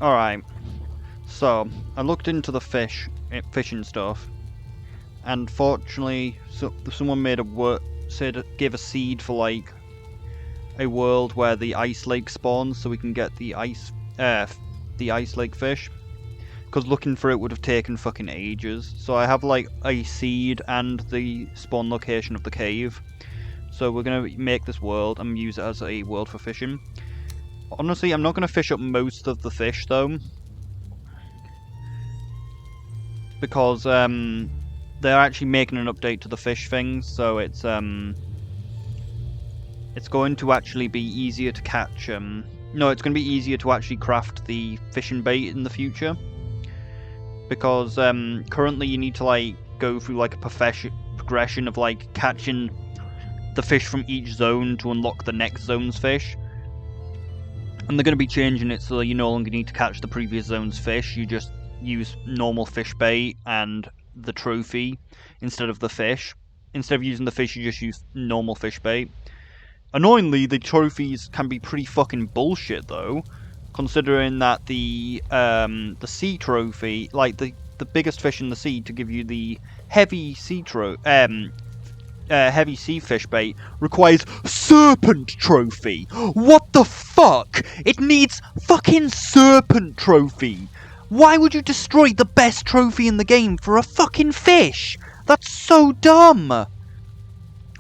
Alright, so I looked into the fishing stuff, and fortunately, someone made gave a seed for like a world where the ice lake spawns, so we can get the ice lake fish. Because looking for it would have taken fucking ages. So I have like a seed and the spawn location of the cave. So we're gonna make this world and use it as a world for fishing. Honestly, I'm not gonna fish up most of the fish though, because they're actually making an update to the fish things, so it's going to actually be easier to catch. No, it's going to be easier to actually craft the fishing bait in the future, because currently you need to like go through like a progression of like catching the fish from each zone to unlock the next zone's fish. And they're going to be changing it so you no longer need to catch the previous zone's fish. You just use normal fish bait and the trophy instead of the fish. Instead of using the fish, you just use normal fish bait. Annoyingly, the trophies can be pretty fucking bullshit though, considering that the sea trophy, like the biggest fish in the sea, to give you the heavy sea heavy sea fish bait requires serpent trophy. What the fuck? It needs fucking serpent trophy. Why would you destroy the best trophy in the game for a fucking fish? That's so dumb.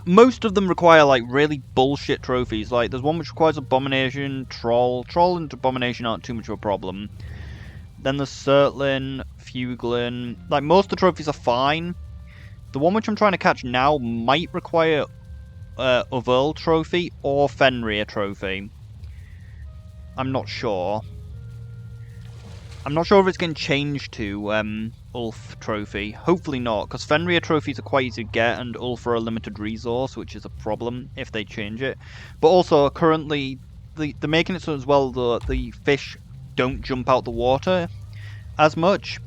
Most of them require like really bullshit trophies. Like there's one which requires abomination, troll and abomination aren't too much of a problem. Then there's Surtling, Fuglin. Like most of the trophies are fine. The one which I'm trying to catch now might require Uvrl trophy or Fenrir trophy. I'm not sure. I'm not sure if it's getting changed to Ulf trophy. Hopefully not, because Fenrir trophies are quite easy to get, and Ulf are a limited resource, which is a problem if they change it. But also, currently, they're making it so as well that the fish don't jump out the water as much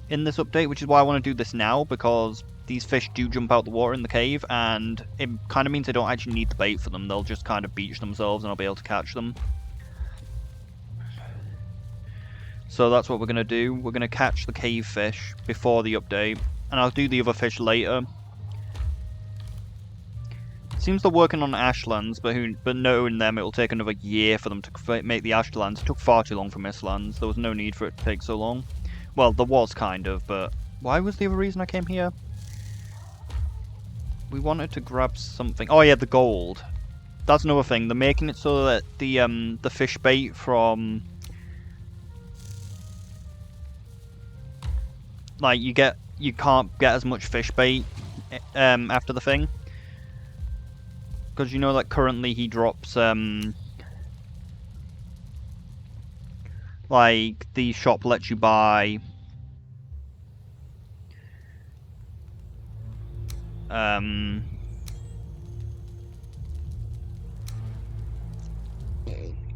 in this update, which is why I want to do this now, because these fish do jump out the water in the cave, and it kind of means I don't actually need the bait for them. They'll just kind of beach themselves, and I'll be able to catch them. So that's what we're going to do. We're going to catch the cave fish before the update, and I'll do the other fish later. Seems they're working on Ashlands, but knowing them, it will take another year for them to make the Ashlands. It took far too long for Mistlands. There was no need for it to take so long. Well, there was kind of, but why was the other reason I came here? We wanted to grab something. Oh yeah, the gold. That's another thing. They're making it so that the fish bait from, like, you can't get as much fish bait after the thing, because you know that currently he drops like the shop lets you buy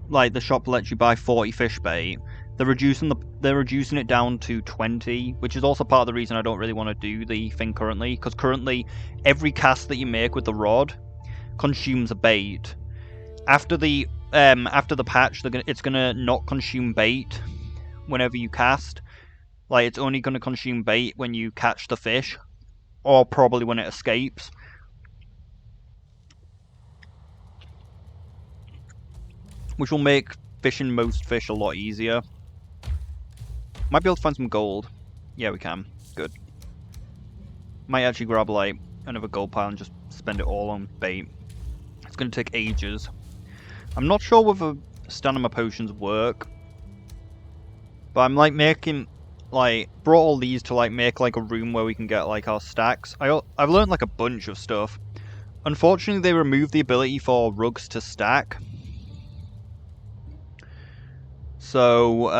like the shop lets you buy 40 fish bait. They're reducing it down to 20, which is also part of the reason I don't really want to do the thing currently, because currently every cast that you make with the rod consumes a bait. After the patch, it's gonna not consume bait whenever you cast. Like, it's only gonna consume bait when you catch the fish, or probably when it escapes. Which will make fishing most fish a lot easier. Might be able to find some gold. Yeah, we can. Good. Might actually grab like another gold pile and just spend it all on bait. It's going to take ages. I'm not sure whether stamina potions work, but I'm like brought all these to like make like a room where we can get like our stacks. I've learned like a bunch of stuff. Unfortunately, they removed the ability for rugs to stack. So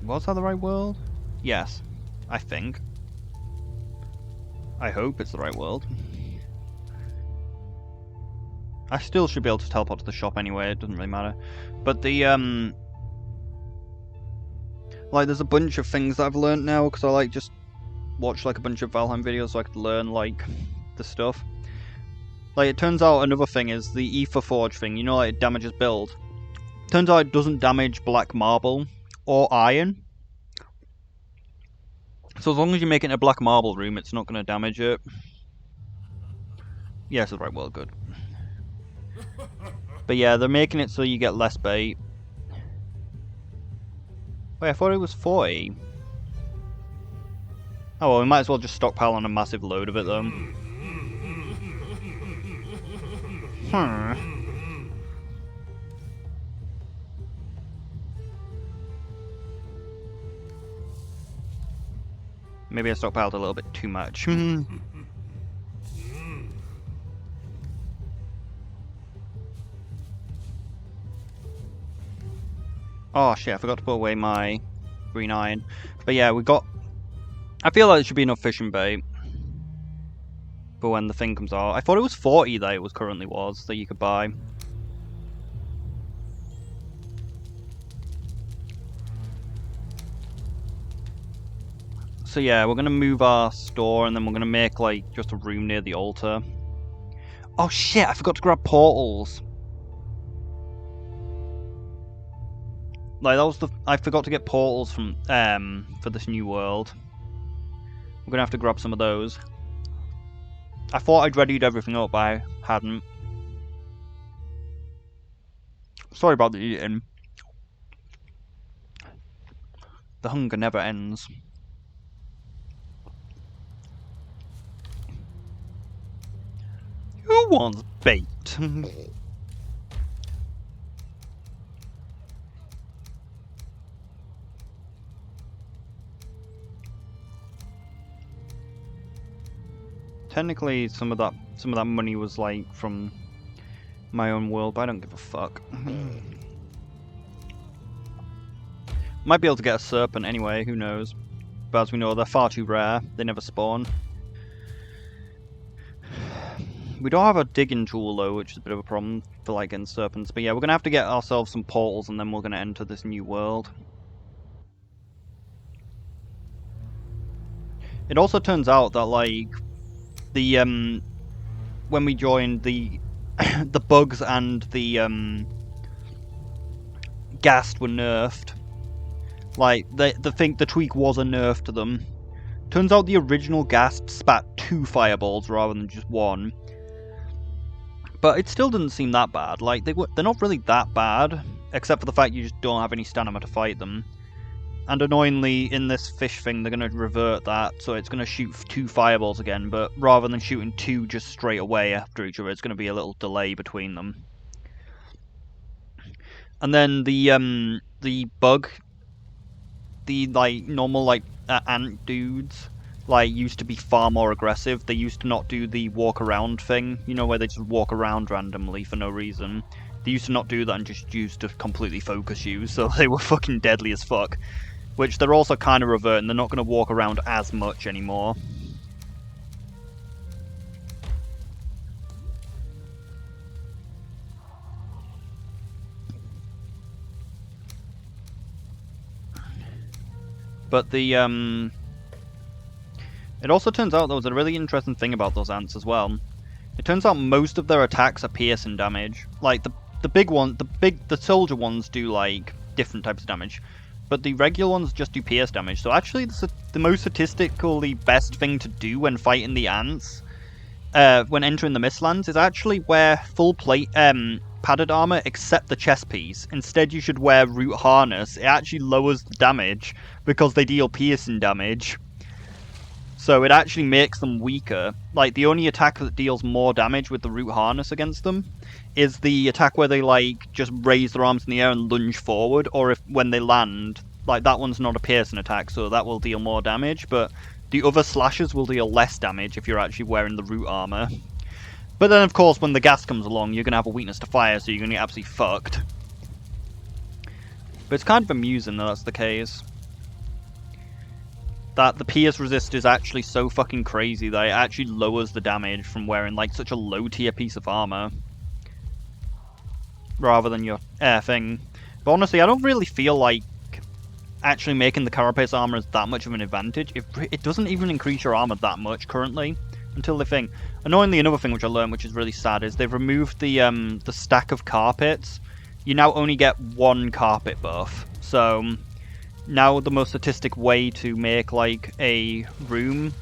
was that the right world? Yes, I think. I hope it's the right world. I still should be able to teleport to the shop anyway, it doesn't really matter. But the, like, there's a bunch of things that I've learned now, because I, like, just watched, like, a bunch of Valheim videos so I could learn, like, the stuff. Like, it turns out another thing is the Ether Forge thing, you know, like, it damages build. Turns out it doesn't damage black marble or iron. So as long as you make it in a black marble room, it's not going to damage it. Yes, that's right, well, good. But yeah, they're making it so you get less bait. Wait, I thought it was 40. Oh well, we might as well just stockpile on a massive load of it though. Maybe I stockpiled a little bit too much. Oh shit, I forgot to put away my green iron. But yeah, we got... I feel like there should be enough fishing bait. But when the thing comes out... I thought it was 40 that it currently was, that you could buy. So yeah, we're gonna move our store and then we're gonna make like just a room near the altar. Oh shit, I forgot to grab portals. Like that was I forgot to get portals from for this new world. We're gonna have to grab some of those. I thought I'd readied everything up, but I hadn't. Sorry about the eating. The hunger never ends. Who wants bait? Technically, some of that money was like from my own world, but I don't give a fuck. Might be able to get a serpent anyway, who knows? But as we know, they're far too rare. They never spawn. We don't have a digging tool though, which is a bit of a problem for like getting serpents. But yeah, we're gonna have to get ourselves some portals, and then we're gonna enter this new world. It also turns out that like the when we joined the the bugs and the ghast were nerfed. Like the tweak was a nerf to them. Turns out the original ghast spat 2 fireballs rather than just 1. But it still didn't seem that bad. Like they're not really that bad, except for the fact you just don't have any stamina to fight them. And annoyingly, in this fish thing, they're going to revert that, so it's going to shoot 2 fireballs again, but rather than shooting 2 just straight away after each other, it's going to be a little delay between them. And then the bug, the like normal like ant dudes, like used to be far more aggressive. They used to not do the walk around thing, you know, where they just walk around randomly for no reason. They used to not do that and just used to completely focus you, so they were fucking deadly as fuck. Which they're also kind of reverting, they're not going to walk around as much anymore. But the, it also turns out there was a really interesting thing about those ants as well. It turns out most of their attacks are piercing damage. Like, the big one, the soldier ones do, like, different types of damage. But the regular ones just do pierce damage. So actually, the most statistically best thing to do when fighting the ants, when entering the mistlands, is actually wear full plate, padded armor except the chest piece. Instead, you should wear root harness. It actually lowers the damage because they deal piercing damage. So it actually makes them weaker. Like, the only attack that deals more damage with the root harness against them is the attack where they, like, just raise their arms in the air and lunge forward, or if when they land, like, that one's not a piercing attack, so that will deal more damage, but the other slashes will deal less damage if you're actually wearing the root armor. But then, of course, when the gas comes along, you're going to have a weakness to fire, so you're going to get absolutely fucked. But it's kind of amusing that that's the case. That the pierce resist is actually so fucking crazy that it actually lowers the damage from wearing, like, such a low tier piece of armor. Rather than your thing. But honestly, I don't really feel like actually making the carapace armor is that much of an advantage. It doesn't even increase your armor that much currently. Until they think. Annoyingly, another thing which I learned, which is really sad, is they've removed the stack of carpets. You now only get one carpet buff. So now the most statistic way to make like a room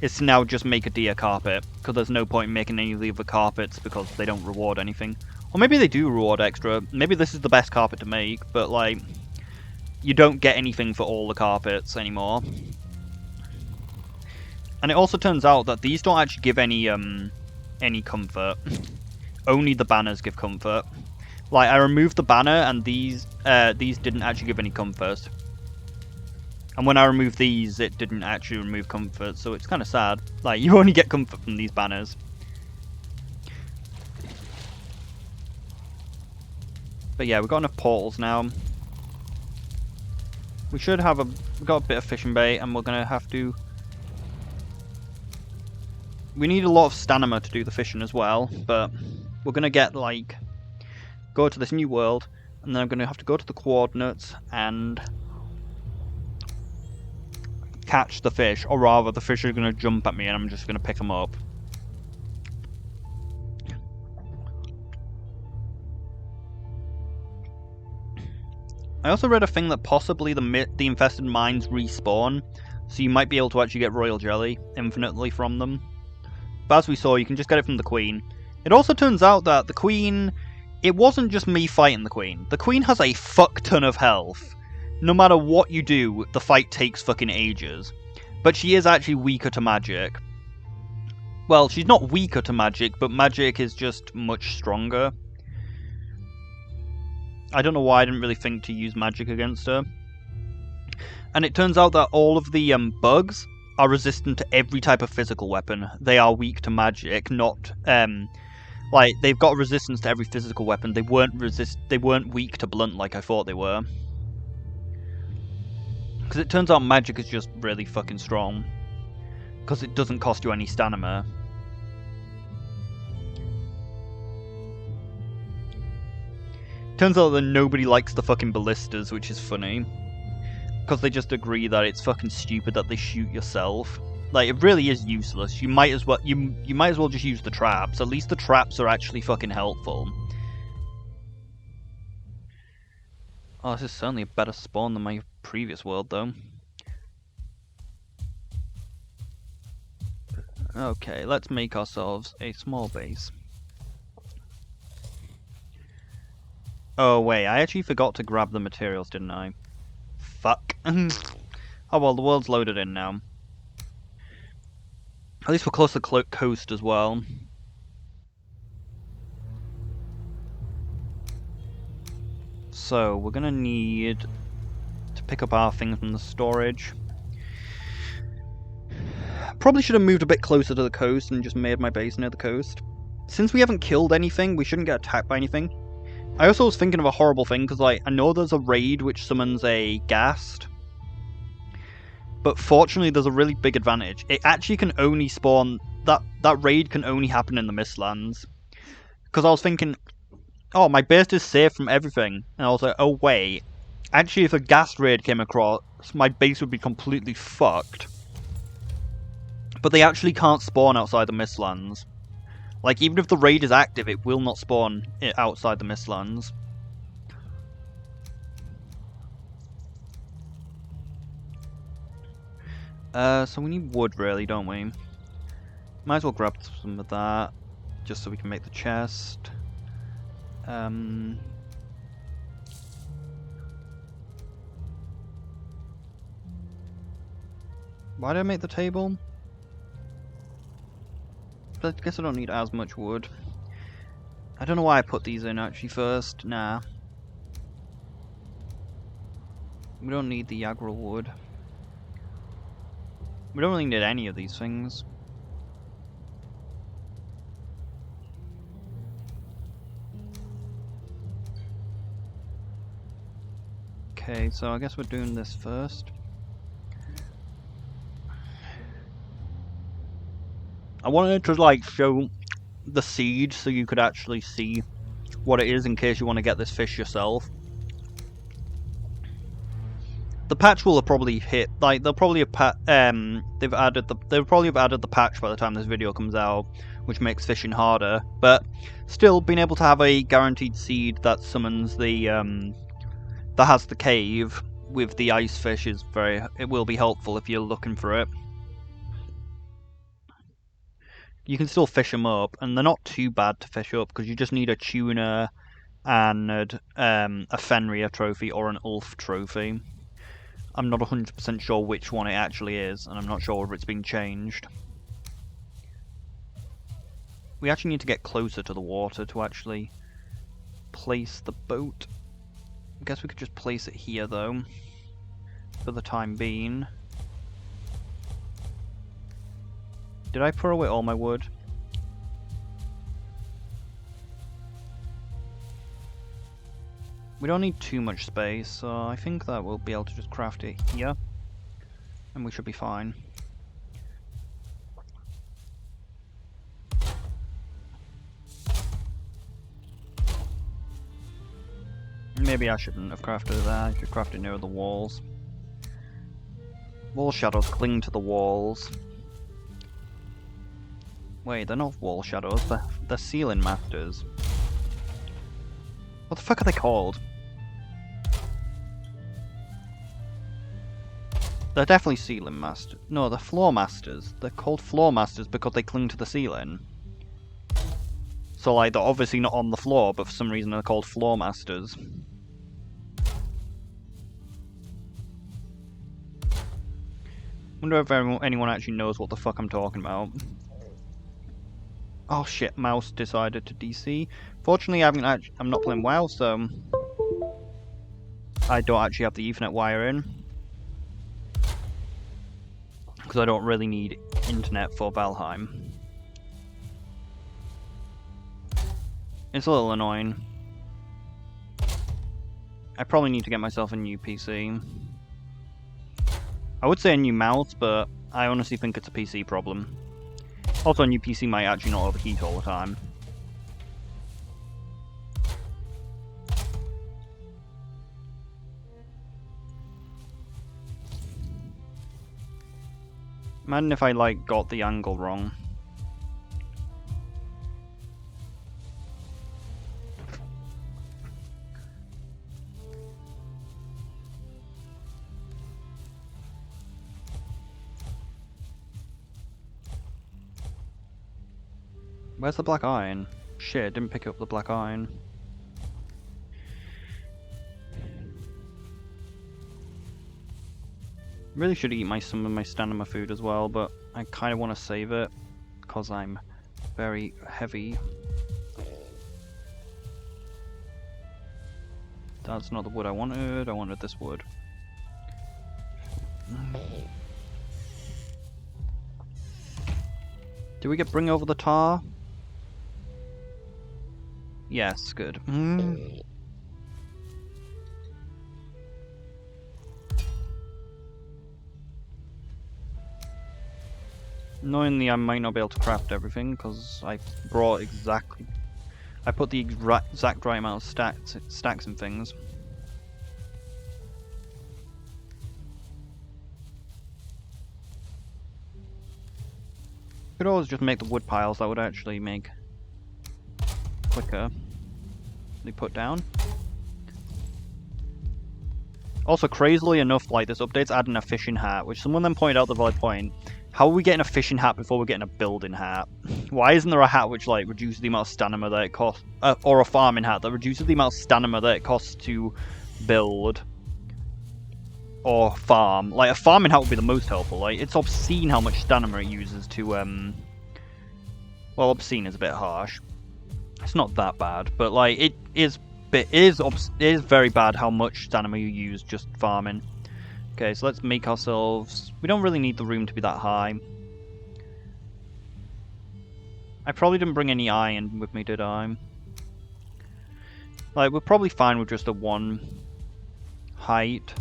is to now just make a deer carpet, because there's no point in making any of the other carpets because they don't reward anything. Or maybe they do reward extra. Maybe this is the best carpet to make, but like you don't get anything for all the carpets anymore. And it also turns out that these don't actually give any comfort. Only the banners give comfort. Like, I removed the banner, and these didn't actually give any comfort. And when I removed these, it didn't actually remove comfort, so it's kind of sad. Like, you only get comfort from these banners. But yeah, we've got enough portals now. We should have we've got a bit of fishing bait, and we're gonna have to. We need a lot of stamina to do the fishing as well, but we're gonna get like go to this new world, and then I'm gonna have to go to the coordinates and catch the fish, or rather, the fish are gonna jump at me, and I'm just gonna pick them up. I also read a thing that possibly the infested mines respawn, so you might be able to actually get royal jelly infinitely from them. But as we saw, you can just get it from the queen. It also turns out that the queen, it wasn't just me fighting the queen. The queen has a fuck ton of health. No matter what you do, the fight takes fucking ages. But she is actually weaker to magic. Well, she's not weaker to magic, but magic is just much stronger. I don't know why I didn't really think to use magic against her. And it turns out that all of the bugs are resistant to every type of physical weapon. They are weak to magic, not like they've got resistance to every physical weapon. They weren't weak to blunt like I thought they were. Because it turns out magic is just really fucking strong. Because it doesn't cost you any stamina. Turns out that nobody likes the fucking ballistas, which is funny. Because they just agree that it's fucking stupid that they shoot yourself. Like, it really is useless. You might as well just use the traps. At least the traps are actually fucking helpful. Oh, this is certainly a better spawn than my previous world, though. Okay, let's make ourselves a small base. Oh, wait, I actually forgot to grab the materials, didn't I? Fuck. Oh well, the world's loaded in now. At least we're close to the coast as well. So, we're gonna need to pick up our things from the storage. Probably should have moved a bit closer to the coast and just made my base near the coast. Since we haven't killed anything, we shouldn't get attacked by anything. I also was thinking of a horrible thing, because like, I know there's a raid which summons a ghast. But fortunately, there's a really big advantage. It actually can only spawn... That raid can only happen in the mistlands. Because I was thinking, oh, my base is safe from everything. And I was like, oh wait. Actually, if a ghast raid came across, my base would be completely fucked. But they actually can't spawn outside the mistlands. Like, even if the raid is active, it will not spawn outside the mistlands. So we need wood, really, don't we? Might as well grab some of that, just so we can make the chest. Why did I make the table? But I guess I don't need as much wood. I don't know why I put these in actually first. Nah. We don't need the Yagral wood. We don't really need any of these things. Okay, so I guess we're doing this first. I wanted to like show the siege so you could actually see what it is in case you want to get this fish yourself. The patch will have probably hit, like, they'll probably have they'll probably have added the patch by the time this video comes out, which makes fishing harder, but still, being able to have a guaranteed seed that summons the, that has the cave with the ice fish is it will be helpful if you're looking for it. You can still fish them up, and they're not too bad to fish up, because you just need a tuna and a Fenrir trophy or an Ulf trophy. I'm not 100% sure which one it actually is, and I'm not sure if it's been changed. We actually need to get closer to the water to actually place the boat. I guess we could just place it here, though, for the time being. Did I throw away all my wood? We don't need too much space, so I think that we'll be able to just craft it here. And we should be fine. Maybe I shouldn't have crafted it there, I should craft it near the walls. Wall shadows cling to the walls. Wait, they're not wall shadows, they're ceiling masters. What the fuck are they called? They're definitely ceiling masters. No, they're floor masters. They're called floor masters because they cling to the ceiling. So, like, they're obviously not on the floor, but for some reason they're called floor masters. Wonder if anyone actually knows what the fuck I'm talking about. Oh shit, mouse decided to DC. Fortunately, I'm not playing WoW, so I don't actually have the Ethernet wire in. Because I don't really need internet for Valheim. It's a little annoying. I probably need to get myself a new PC. I would say a new mouse, but I honestly think it's a PC problem. Also, a new PC might actually not overheat all the time. Imagine if I, like, got the angle wrong. Where's the black iron? Shit, didn't pick up the black iron. Really should eat some of my stamina food as well, but I kind of want to save it because I'm very heavy. That's not the wood I wanted this wood. Did we bring over the tar? Yes, good. Knowingly, I might not be able to craft everything because I brought I put the exact right amount of stacks and things. Could always just make the wood piles that would actually make quicker. They put down. Also, crazily enough, like, this update's adding a fishing hat, which someone then pointed out the valid point. How are we getting a fishing hat before we're getting a building hat? Why isn't there a hat which, like, reduces the amount of stamina that it costs, or a farming hat that reduces the amount of stamina that it costs to build or farm? Like, a farming hat would be the most helpful. Like, it's obscene how much stamina it uses to, well, obscene is a bit harsh. It's not that bad, but, like, it is very bad how much stamina you use just farming. Okay, so let's make ourselves... We don't really need the room to be that high. I probably didn't bring any iron with me, did I? Like, we're probably fine with just a 1 height.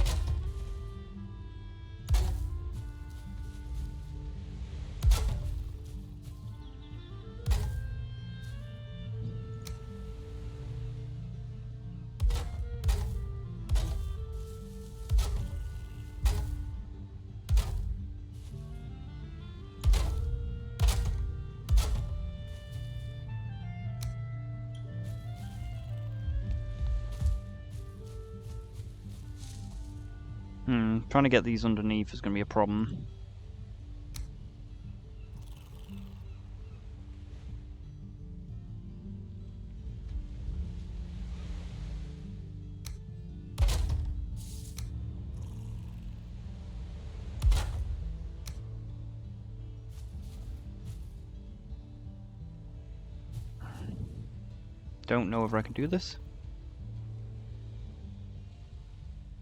Trying to get these underneath is going to be a problem. Don't know if I can do this.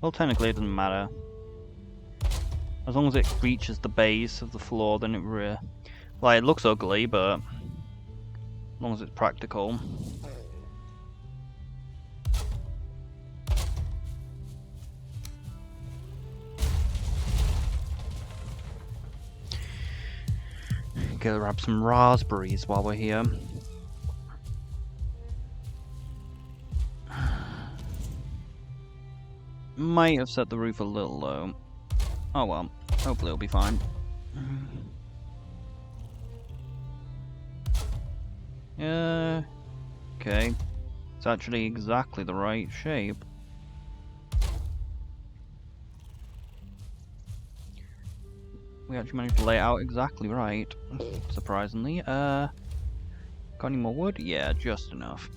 Well, technically it doesn't matter. As long as it reaches the base of the floor, then it it looks ugly, but as long as it's practical. Go grab some raspberries while we're here. Might have set the roof a little low. Oh well, hopefully it'll be fine. Okay. It's actually exactly the right shape. We actually managed to lay it out exactly right, surprisingly. Got any more wood? Yeah, just enough.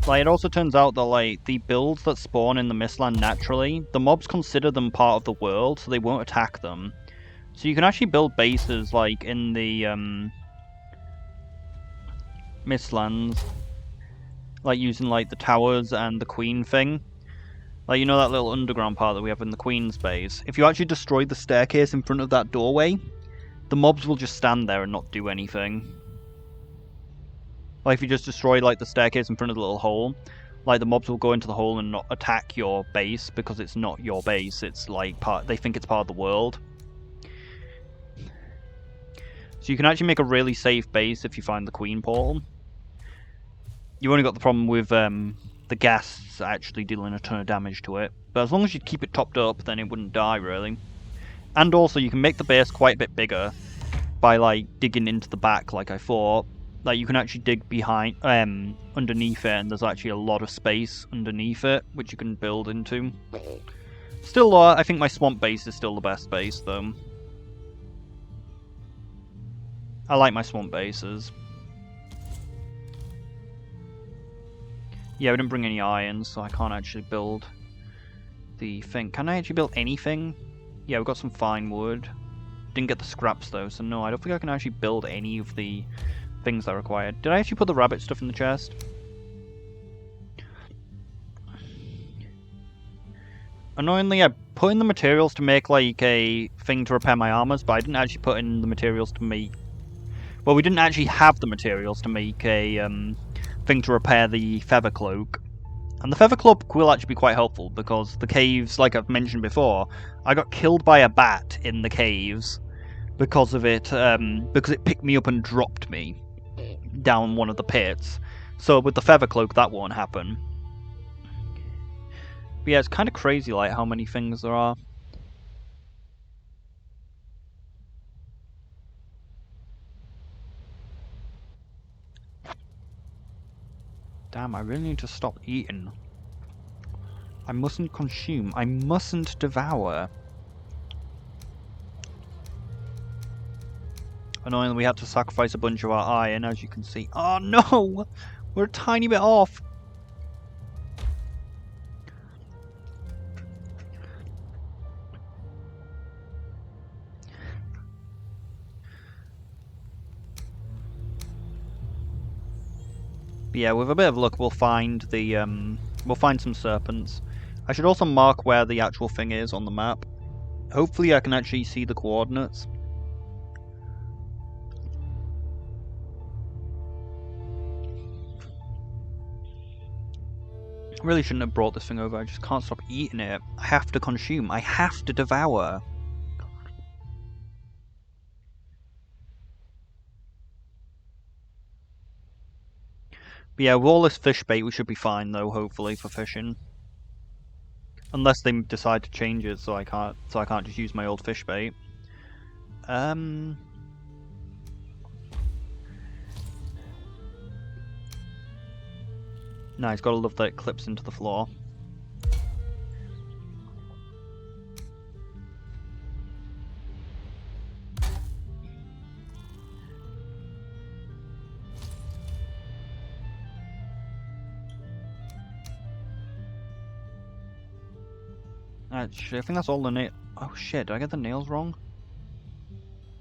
Like, it also turns out that, like, the builds that spawn in the Mistland naturally, the mobs consider them part of the world, so they won't attack them. So you can actually build bases, like, in the, Mistlands. Like, using, like, the towers and the queen thing. Like, you know that little underground part that we have in the queen's base? If you actually destroy the staircase in front of that doorway, the mobs will just stand there and not do anything. Like, if you just destroy, like, the staircase in front of the little hole, like, the mobs will go into the hole and not attack your base, because it's not your base, it's, like, they think it's part of the world. So you can actually make a really safe base if you find the queen portal. You only got the problem with, the ghasts actually dealing a ton of damage to it. But as long as you keep it topped up, then it wouldn't die, really. And also, you can make the base quite a bit bigger by, like, digging into the back, like I thought. Like, you can actually dig behind, underneath it, and there's actually a lot of space underneath it, which you can build into. Still, I think my swamp base is still the best base, though. I like my swamp bases. Yeah, we didn't bring any iron, so I can't actually build the thing. Can I actually build anything? Yeah, we've got some fine wood. Didn't get the scraps, though, so no, I don't think I can actually build any of the things that are required. Did I actually put the rabbit stuff in the chest? Annoyingly, I put in the materials to make, like, a thing to repair my armors, but I didn't actually put in the materials to make... Well, we didn't actually have the materials to make a, thing to repair the feather cloak. And the feather cloak will actually be quite helpful, because the caves, like I've mentioned before, I got killed by a bat in the caves because of it, because it picked me up and dropped me down one of the pits. So with the feather cloak, that won't happen. But yeah, it's kind of crazy, like, how many things there are. Damn, I really need to stop eating. I mustn't consume. I mustn't devour. Annoyingly, we had to sacrifice a bunch of our iron, as you can see. Oh no! We're a tiny bit off! But yeah, with a bit of luck, we'll find the, we'll find some serpents. I should also mark where the actual thing is on the map. Hopefully I can actually see the coordinates. I really shouldn't have brought this thing over, I just can't stop eating it. I have to consume, I have to devour. But yeah, with all this fish bait we should be fine though, hopefully, for fishing. Unless they decide to change it so I can't just use my old fish bait. Nice, gotta love that it clips into the floor. Actually, I think that's all the nail. Oh shit! Did I get the nails wrong?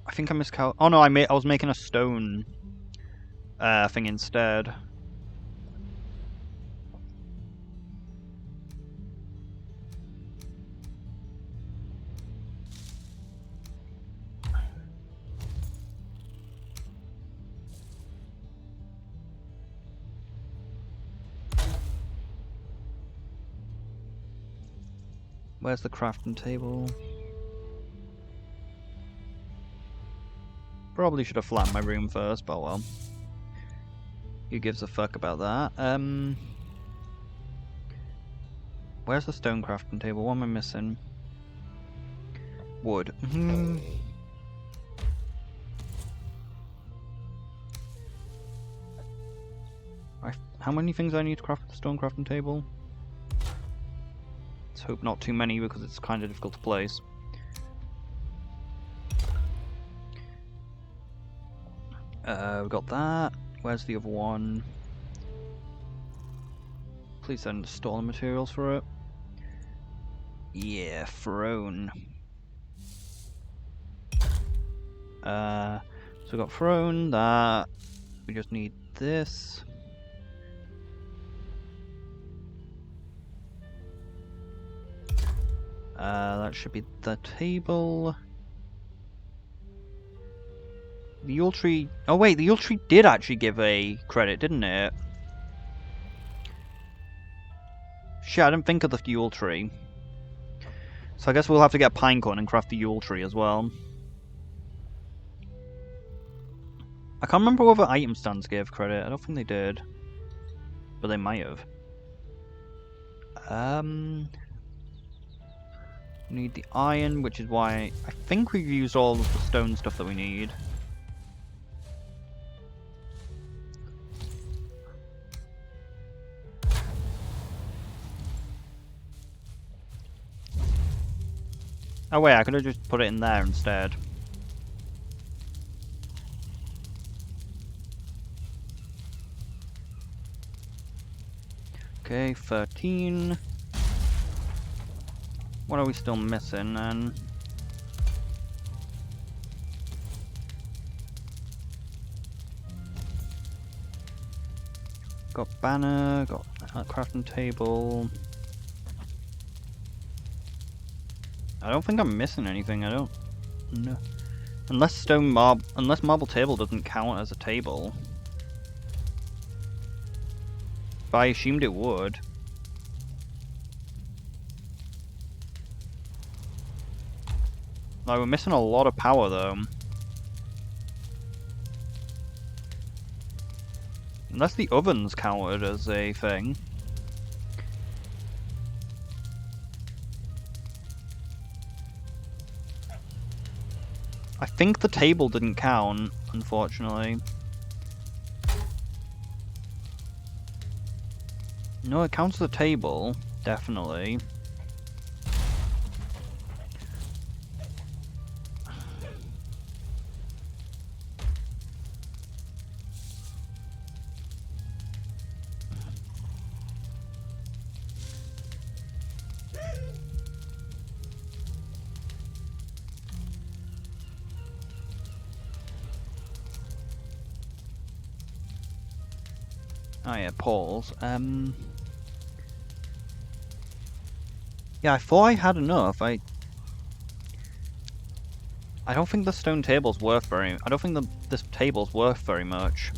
I think I miscal. Oh no, I was making a stone thing instead. Where's the crafting table? Probably should have flattened my room first, but well. Who gives a fuck about that? Where's the stone crafting table? What am I missing? Wood. How many things do I need to craft the stone crafting table? Let's hope not too many because it's kind of difficult to place. We got that. Where's the other one? Please send store the materials for it. Yeah, throne. So we got throne, that. We just need this. That should be the table. The Yule tree. Oh wait, the Yule tree did actually give a credit, didn't it? Shit, I didn't think of the Yule tree. So I guess we'll have to get pinecone and craft the Yule tree as well. I can't remember whether item stands gave credit. I don't think they did, but they might have. We need the iron, which is why I think we've used all of the stone stuff that we need. Oh wait, I could have just put it in there instead. Okay, 13. What are we still missing then? Got banner, got a crafting table. I don't think I'm missing anything, I don't know. Unless marble table doesn't count as a table. But I assumed it would. Like, we're missing a lot of power though. Unless the ovens counted as a thing. I think the table didn't count, unfortunately. No, it counts as a table, definitely. Oh yeah, Paul's. Yeah, I thought I had enough. I don't think the stone table's worth very. I don't think this table's worth very much.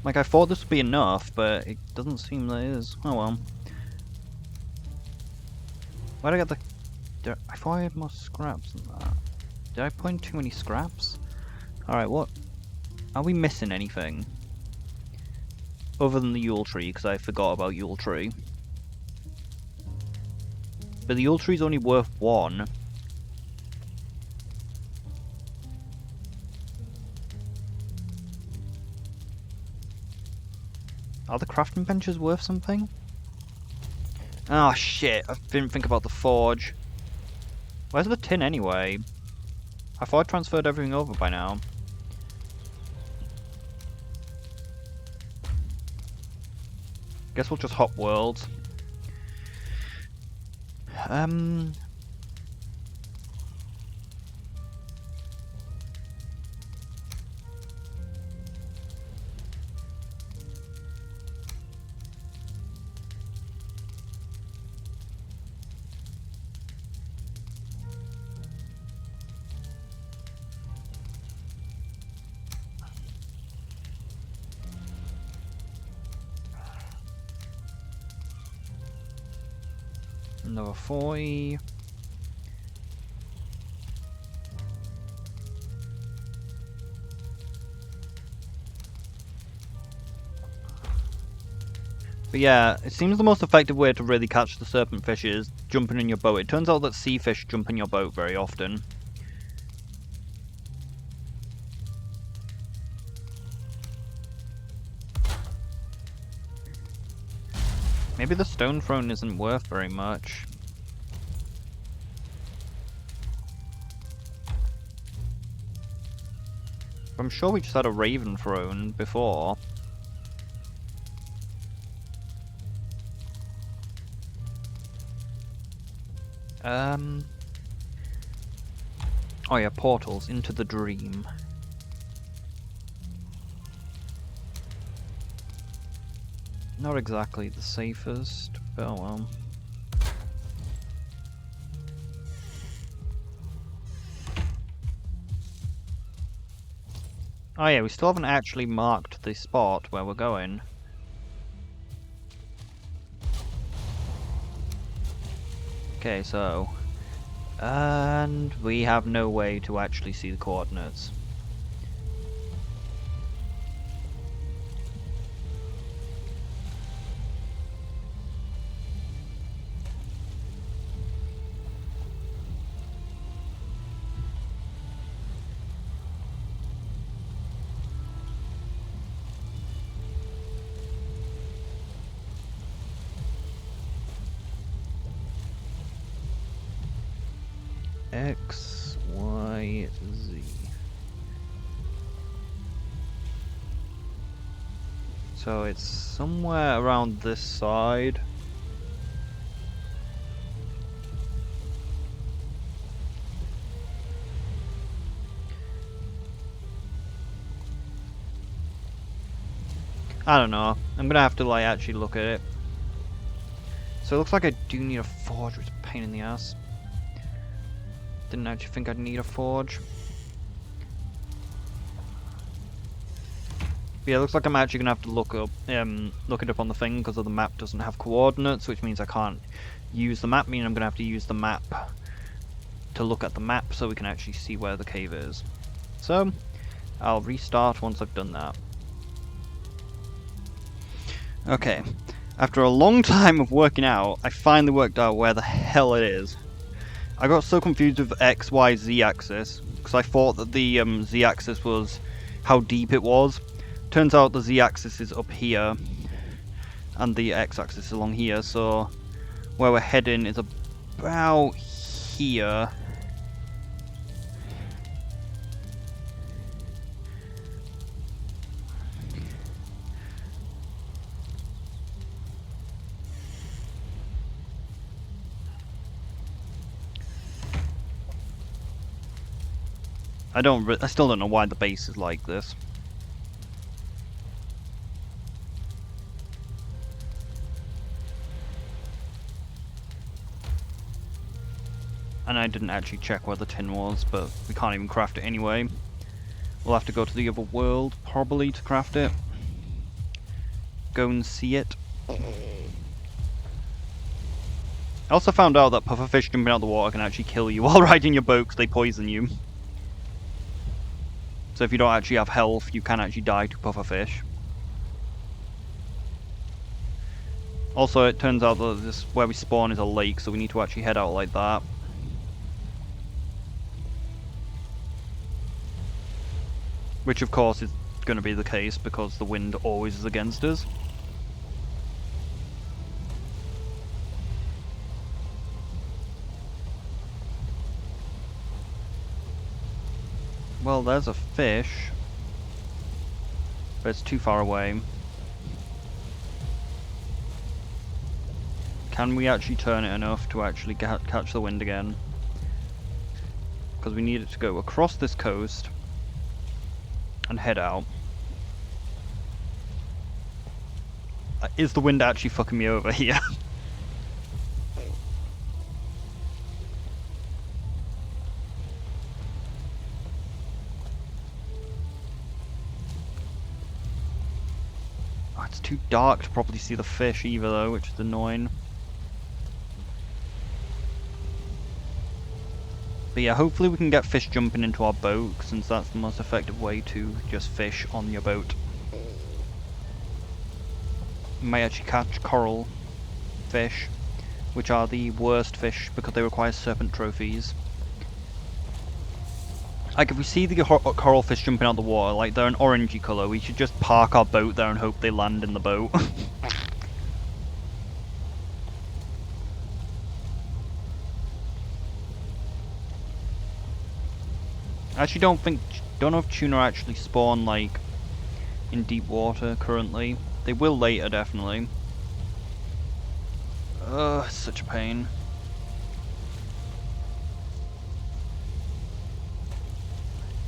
Like, I thought this would be enough, but it doesn't seem that it is. Oh well. Where'd I get the... I thought I had more scraps than that. Did I put in too many scraps? Alright, what? Are we missing anything? Other than the Yule Tree, because I forgot about Yule Tree. But the Yule Tree's only worth 1. Are the crafting benches worth something? Oh shit, I didn't think about the forge. Where's the tin anyway? I thought I transferred everything over by now. Guess we'll just hop worlds. Another 40. But yeah, it seems the most effective way to really catch the serpent fish is jumping in your boat. It turns out that sea fish jump in your boat very often. Maybe the stone throne isn't worth very much. I'm sure we just had a raven throne before. Oh yeah, portals into the dream. Not exactly the safest, but oh well. Oh yeah, we still haven't actually marked the spot where we're going. Okay, so... And we have no way to actually see the coordinates. X, Y, Z. So it's somewhere around this side. I don't know. I'm gonna have to like actually look at it. So it looks like I do need a forge, which is a pain in the ass. Didn't actually think I'd need a forge. But yeah, it looks like I'm actually gonna have to look it up on the thing because the map doesn't have coordinates, which means I can't use the map. Meaning I'm gonna have to use the map to look at the map so we can actually see where the cave is. So I'll restart once I've done that. Okay, after a long time of working out, I finally worked out where the hell it is. I got so confused with X, Y, Z axis, because I thought that the Z axis was how deep it was. Turns out the Z axis is up here, and the X axis is along here, so where we're heading is about here. I still don't know why the base is like this. And I didn't actually check where the tin was, but we can't even craft it anyway. We'll have to go to the other world, probably, to craft it. Go and see it. I also found out that pufferfish jumping out of the water can actually kill you while riding your boat because they poison you. So So if you don't actually have health, you can actually die to pufferfish. Also, it turns out that this where we spawn is a lake, so we need to actually head out like that. Which of course is going to be the case because the wind always is against us. Well, there's a fish, but it's too far away. Can we actually turn it enough to actually catch the wind again? Because we need it to go across this coast and head out. Is the wind actually fucking me over here? Oh, it's too dark to properly see the fish either though, which is annoying. But yeah, hopefully we can get fish jumping into our boat, since that's the most effective way to just fish on your boat. You may actually catch coral fish, which are the worst fish because they require serpent trophies. Like if we see the coral fish jumping out the water, like they're an orangey colour, we should just park our boat there and hope they land in the boat. I actually don't know if tuna actually spawn like in deep water currently. They will later, definitely. Ugh, it's such a pain.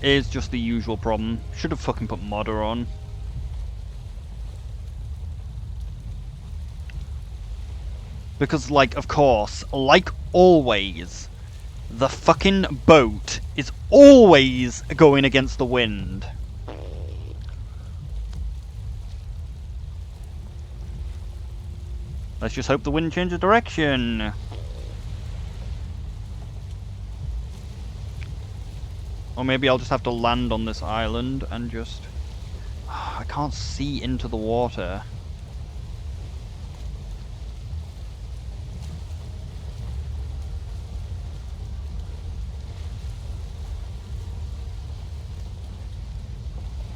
It is just the usual problem. Should have fucking put modder on. Because, like, of course, like always, the fucking boat is always going against the wind. Let's just hope the wind changes direction. Or maybe I'll just have to land on this island and just... I can't see into the water.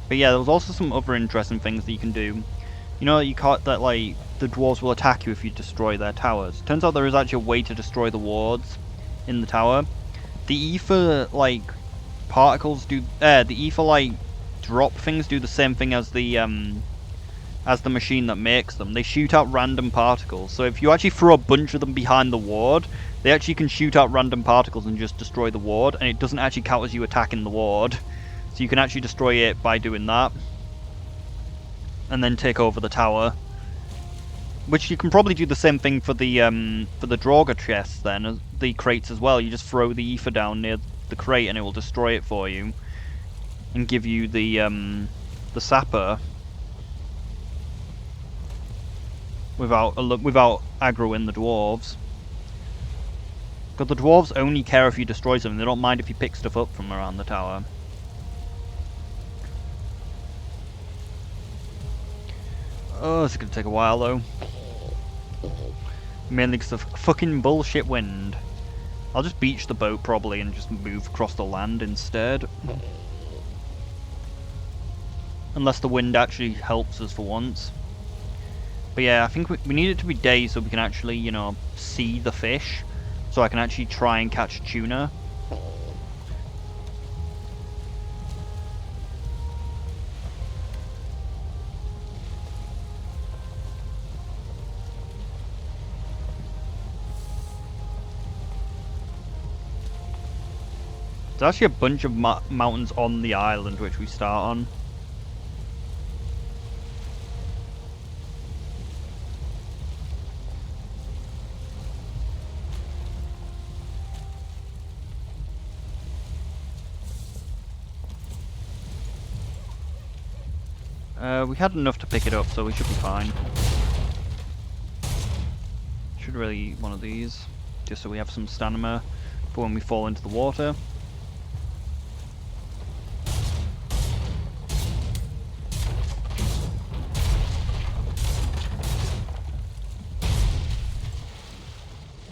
But yeah, there was also some other interesting things that you can do. You know, you can't, that like the dwarves will attack you if you destroy their towers. Turns out there is actually a way to destroy the wards in the tower. The ether like particles do, the ether like drop things do the same thing as the machine that makes them. They shoot out random particles. So if you actually throw a bunch of them behind the ward, they actually can shoot out random particles and just destroy the ward, and it doesn't actually count as you attacking the ward. So you can actually destroy it by doing that. And then take over the tower. Which you can probably do the same thing for the Draugr chests then, the crates as well. You just throw the ether down near the crate and it will destroy it for you. And give you the sapper. Without aggroing the dwarves. Because the dwarves only care if you destroy something, they don't mind if you pick stuff up from around the tower. Oh, it's gonna take a while though. Mainly because of fucking bullshit wind. I'll just beach the boat probably and just move across the land instead. Unless the wind actually helps us for once. But yeah, I think we need it to be day so we can actually, you know, see the fish. So I can actually try and catch tuna. There's actually a bunch of mountains on the island which we start on. We had enough to pick it up, so we should be fine. Should really eat one of these, just so we have some stamina for when we fall into the water.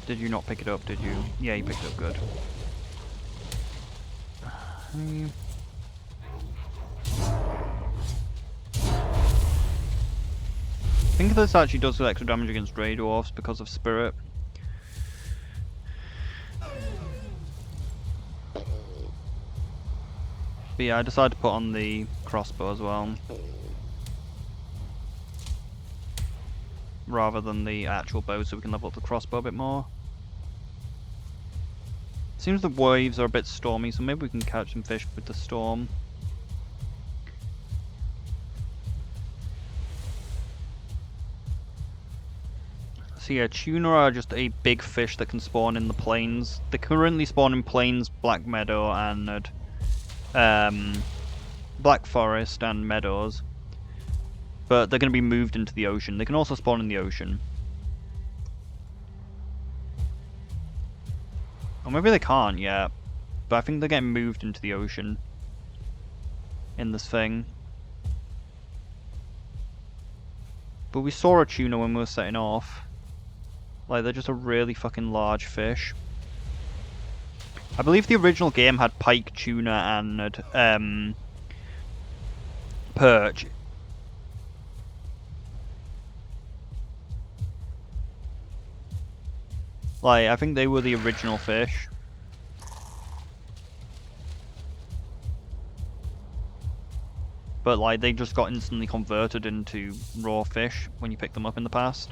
Did you not pick it up, did you? Yeah, you picked it up, good. I think this actually does extra damage against Grey Dwarfs because of Spirit. But yeah, I decided to put on the crossbow as well, rather than the actual bow, so we can level up the crossbow a bit more. Seems the waves are a bit stormy, so maybe we can catch some fish with the storm. So yeah, tuna are just a big fish that can spawn in the plains. They currently spawn in plains, Black Meadow, and Black Forest and meadows. But they're going to be moved into the ocean. They can also spawn in the ocean. Or maybe they can't yet. But I think they're getting moved into the ocean in this thing. But we saw a tuna when we were setting off. Like, they're just a really fucking large fish. I believe the original game had pike, tuna, and perch. Like, I think they were the original fish. But, like, they just got instantly converted into raw fish when you pick them up in the past.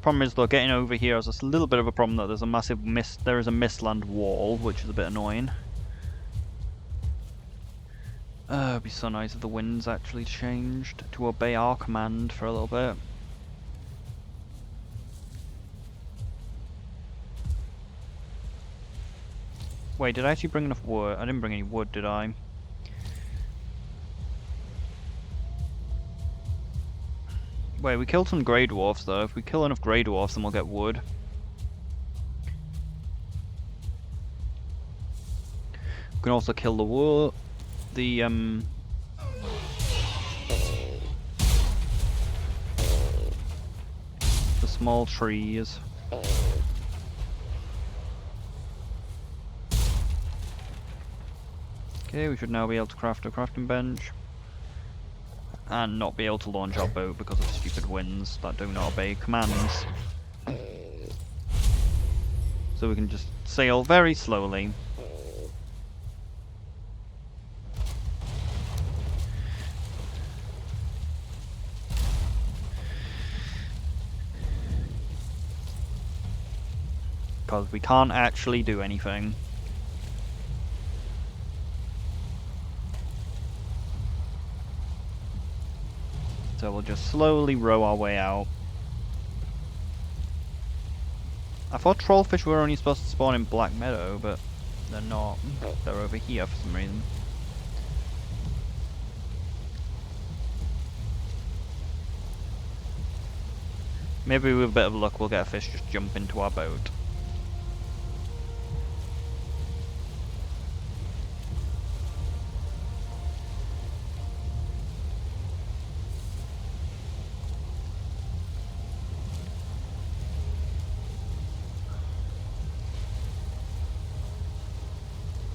Problem is, though, getting over here is a little bit of a problem that there's a massive there is a mistland wall, which is a bit annoying. It'd be so nice if the winds actually changed to obey our command for a little bit. Wait, did I actually bring enough wood? I didn't bring any wood, did I? Wait, we killed some Grey Dwarfs though. If we kill enough Grey Dwarfs, then we'll get wood. We can also kill the wood. The small trees. Okay, we should now be able to craft a crafting bench. And not be able to launch our boat because of stupid winds that do not obey commands. So we can just sail very slowly. Because we can't actually do anything. So we'll just slowly row our way out. I thought trollfish were only supposed to spawn in Black Meadow, but they're not. They're over here for some reason. Maybe with a bit of luck we'll get a fish just jump into our boat.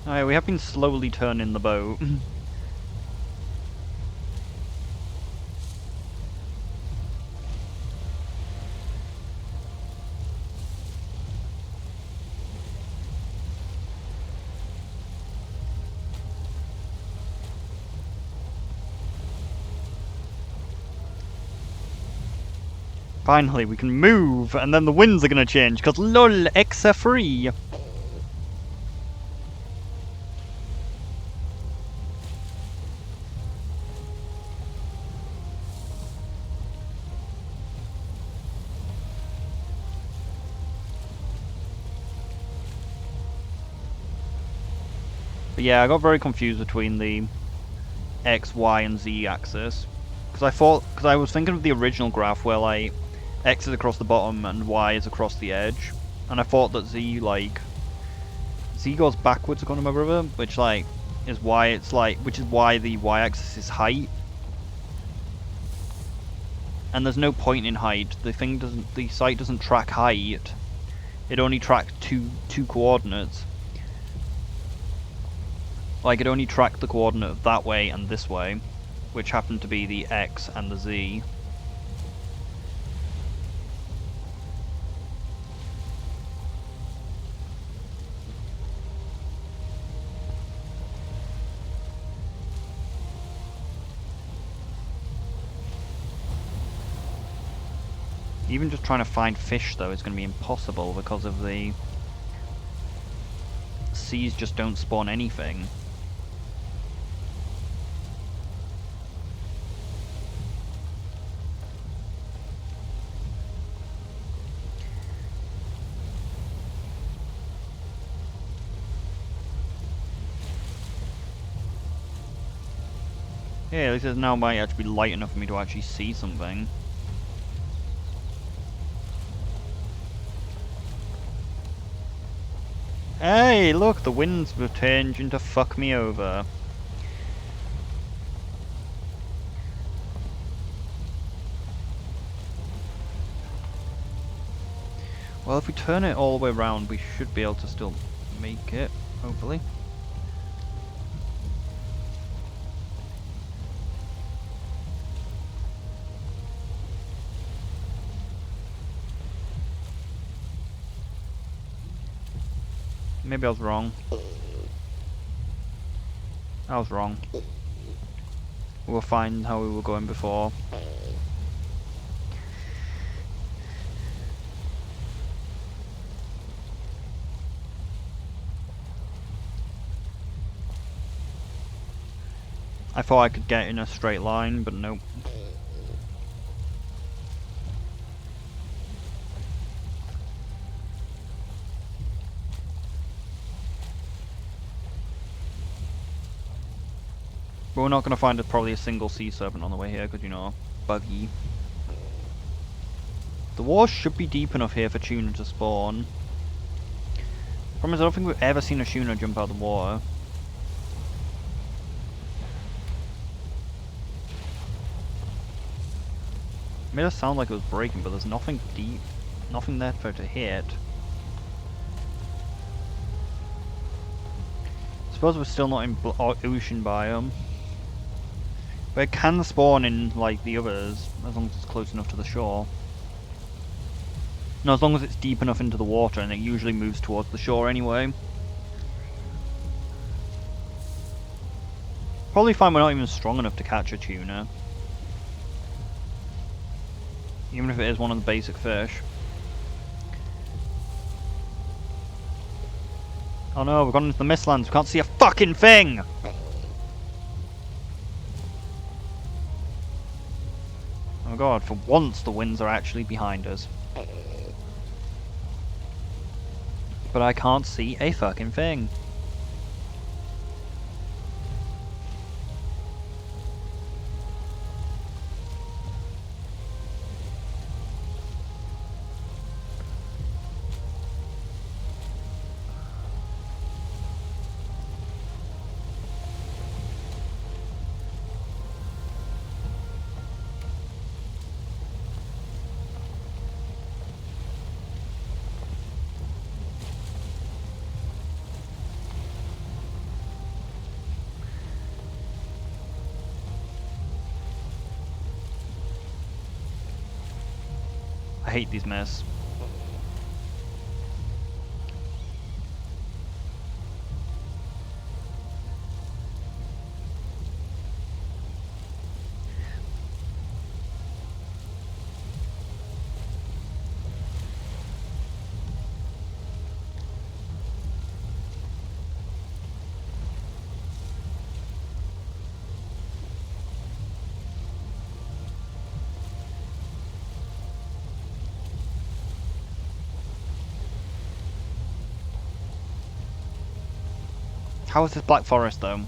Alright, we have been slowly turning the boat. Finally, we can move, and then the winds are gonna change, because lol, X are free! But yeah, I got very confused between the X, Y, and Z axis. Because I was thinking of the original graph where, like, X is across the bottom and Y is across the edge. And I thought that Z goes backwards according to my brother, which, like, is why it's like, which is why the Y axis is height. And there's no point in height. The site doesn't track height. It only tracks two coordinates. Like, it only tracked the coordinate of that way and this way, which happen to be the X and the Z. Even just trying to find fish, though, is going to be impossible because of the seas just don't spawn anything. Yeah, at least it now might actually be light enough for me to actually see something. Hey, look, the winds were changing to fuck me over. Well, if we turn it all the way around, we should be able to still make it, hopefully. Maybe I was wrong. I was wrong. We'll find how we were going before. I thought I could get in a straight line, but nope. But we're not going to find probably a single sea serpent on the way here, because, you know, buggy. The water should be deep enough here for tuna to spawn. The problem is I don't think we've ever seen a tuna jump out of the water. It made it sound like it was breaking, but there's nothing deep, nothing there for it to hit. I suppose we're still not in ocean biome. But it can spawn in, like, the others, as long as it's close enough to the shore. No, as long as it's deep enough into the water, and it usually moves towards the shore anyway. Probably find we're not even strong enough to catch a tuna. Even if it is one of the basic fish. Oh no, we've gone into the mistlands, we can't see a fucking thing! Oh my god, for once the winds are actually behind us. But I can't see a fucking thing. I hate these mess. How is this Black Forest though?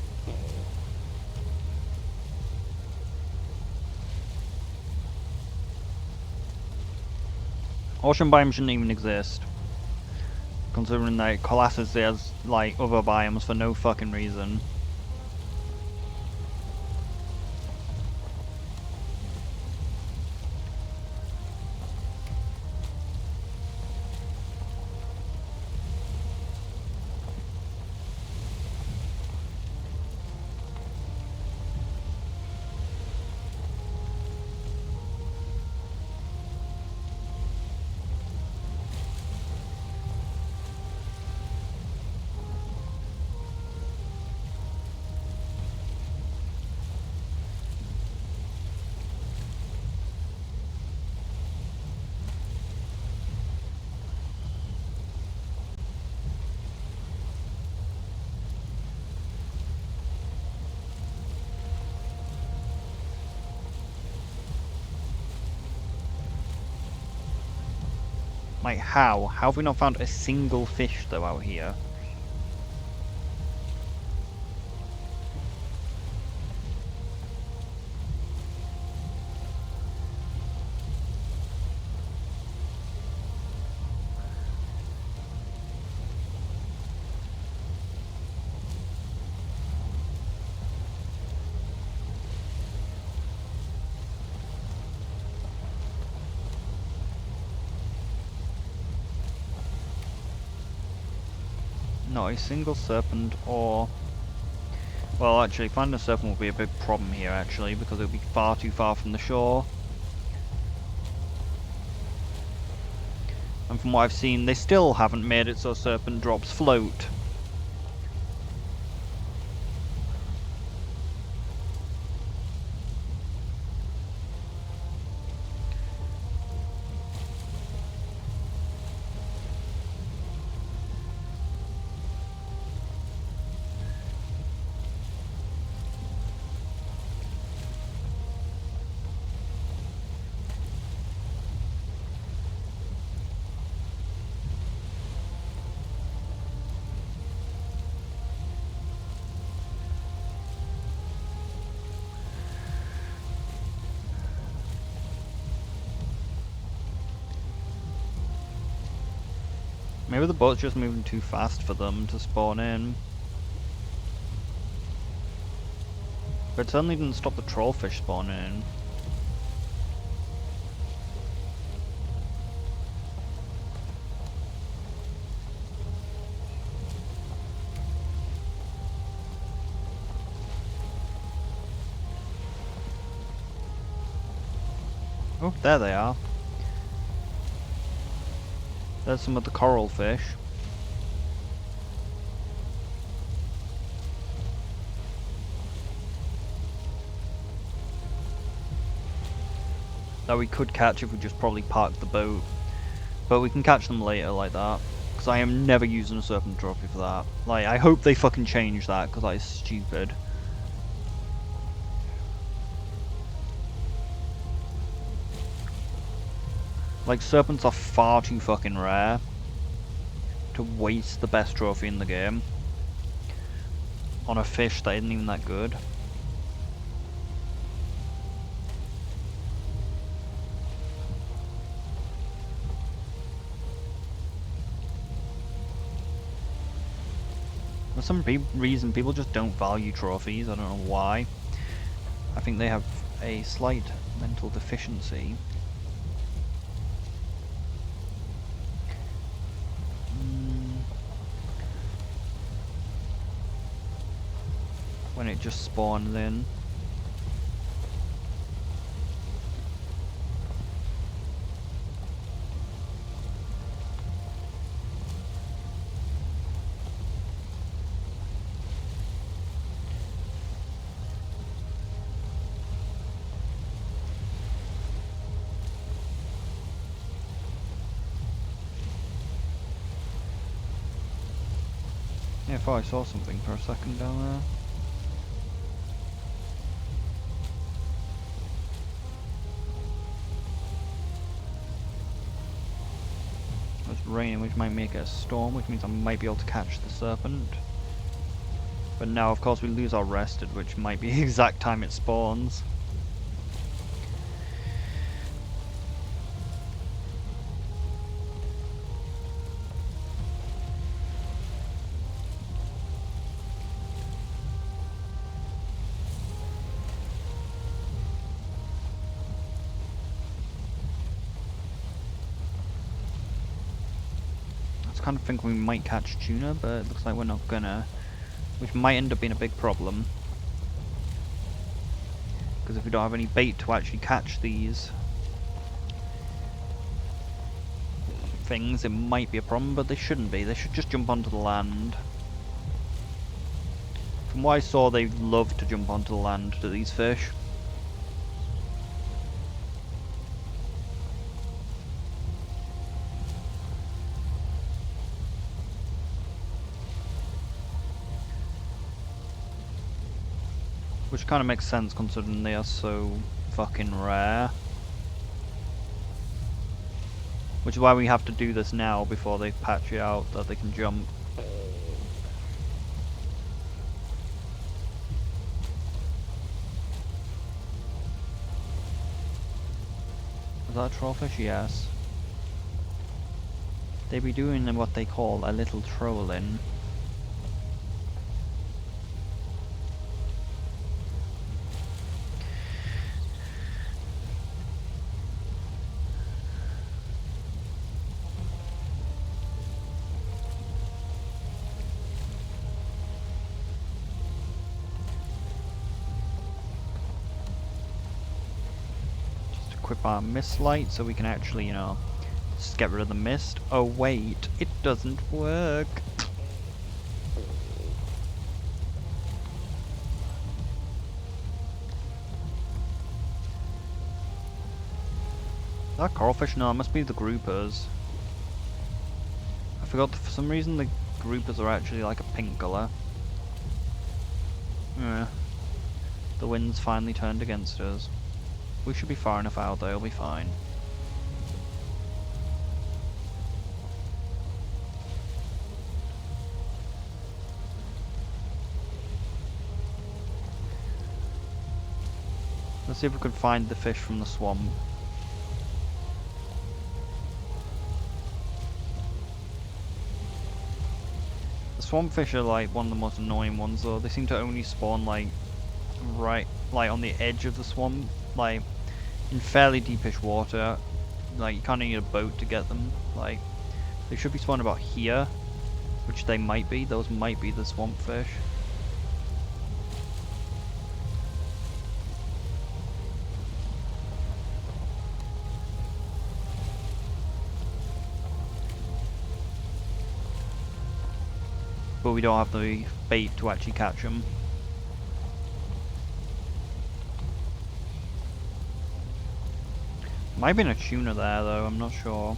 Ocean biome shouldn't even exist. Considering that it collapses as like other biomes for no fucking reason. Like, how? How have we not found a single fish, though, out here? Not a single serpent or... Well, actually, finding a serpent will be a big problem here, actually, because it'll be far too far from the shore. And from what I've seen, they still haven't made it so serpent drops float. Maybe the boat's just moving too fast for them to spawn in. But it certainly didn't stop the trollfish spawning in. Oh, there they are. There's some of the coral fish. That we could catch if we just probably parked the boat. But we can catch them later like that. Because I am never using a serpent trophy for that. Like, I hope they fucking change that, because that is stupid. Like, serpents are far too fucking rare to waste the best trophy in the game on a fish that isn't even that good. For some reason, people just don't value trophies. I don't know why. I think they have a slight mental deficiency. When it just spawns in. Yeah, I thought I saw something for a second down there. It's raining, which might make it a storm, which means I might be able to catch the serpent. But now, of course, we lose our rested, which might be the exact time it spawns. Kind of think we might catch tuna, but it looks like we're not gonna, which might end up being a big problem, because if we don't have any bait to actually catch these things, it might be a problem, but they shouldn't be. They should just jump onto the land. From what I saw, they love to jump onto the land to these fish. Which kind of makes sense considering they are so fucking rare. Which is why we have to do this now before they patch it out that they can jump. Is that a trollfish? Yes. They be doing what they call a little trolling. Equip our mist light so we can actually, you know, just get rid of the mist. Oh wait, it doesn't work. Is that courrption? No, it must be the groupers. I forgot that for some reason the groupers are actually like a pink colour. Yeah. The wind's finally turned against us. We should be far enough out though, it'll be fine. Let's see if we can find the fish from the swamp. The swamp fish are like one of the most annoying ones though. They seem to only spawn like right like on the edge of the swamp, like in fairly deepish water. Like you can't need a boat to get them. Like they should be spawning about here, which they might be. Those might be the swamp fish. But we don't have the bait to actually catch them. Might have been a tuna there though, I'm not sure.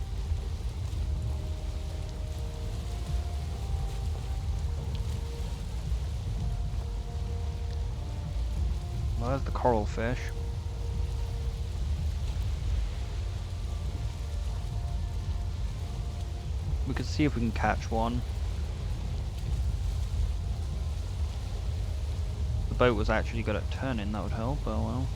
Well, there's the coral fish. We could see if we can catch one. The boat was actually good at turning, that would help, oh well.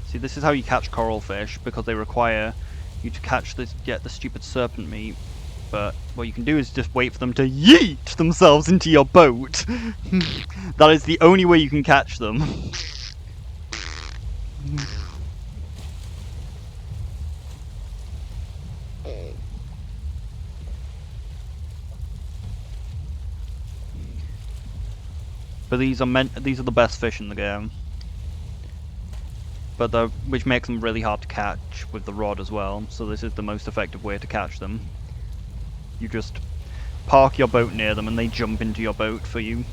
See, this is how you catch coral fish, because they require you to catch this, get the stupid serpent meat. But what you can do is just wait for them to yeet themselves into your boat. That is the only way you can catch them. But these are the best fish in the game. But which makes them really hard to catch with the rod as well, so this is the most effective way to catch them. You just park your boat near them and they jump into your boat for you.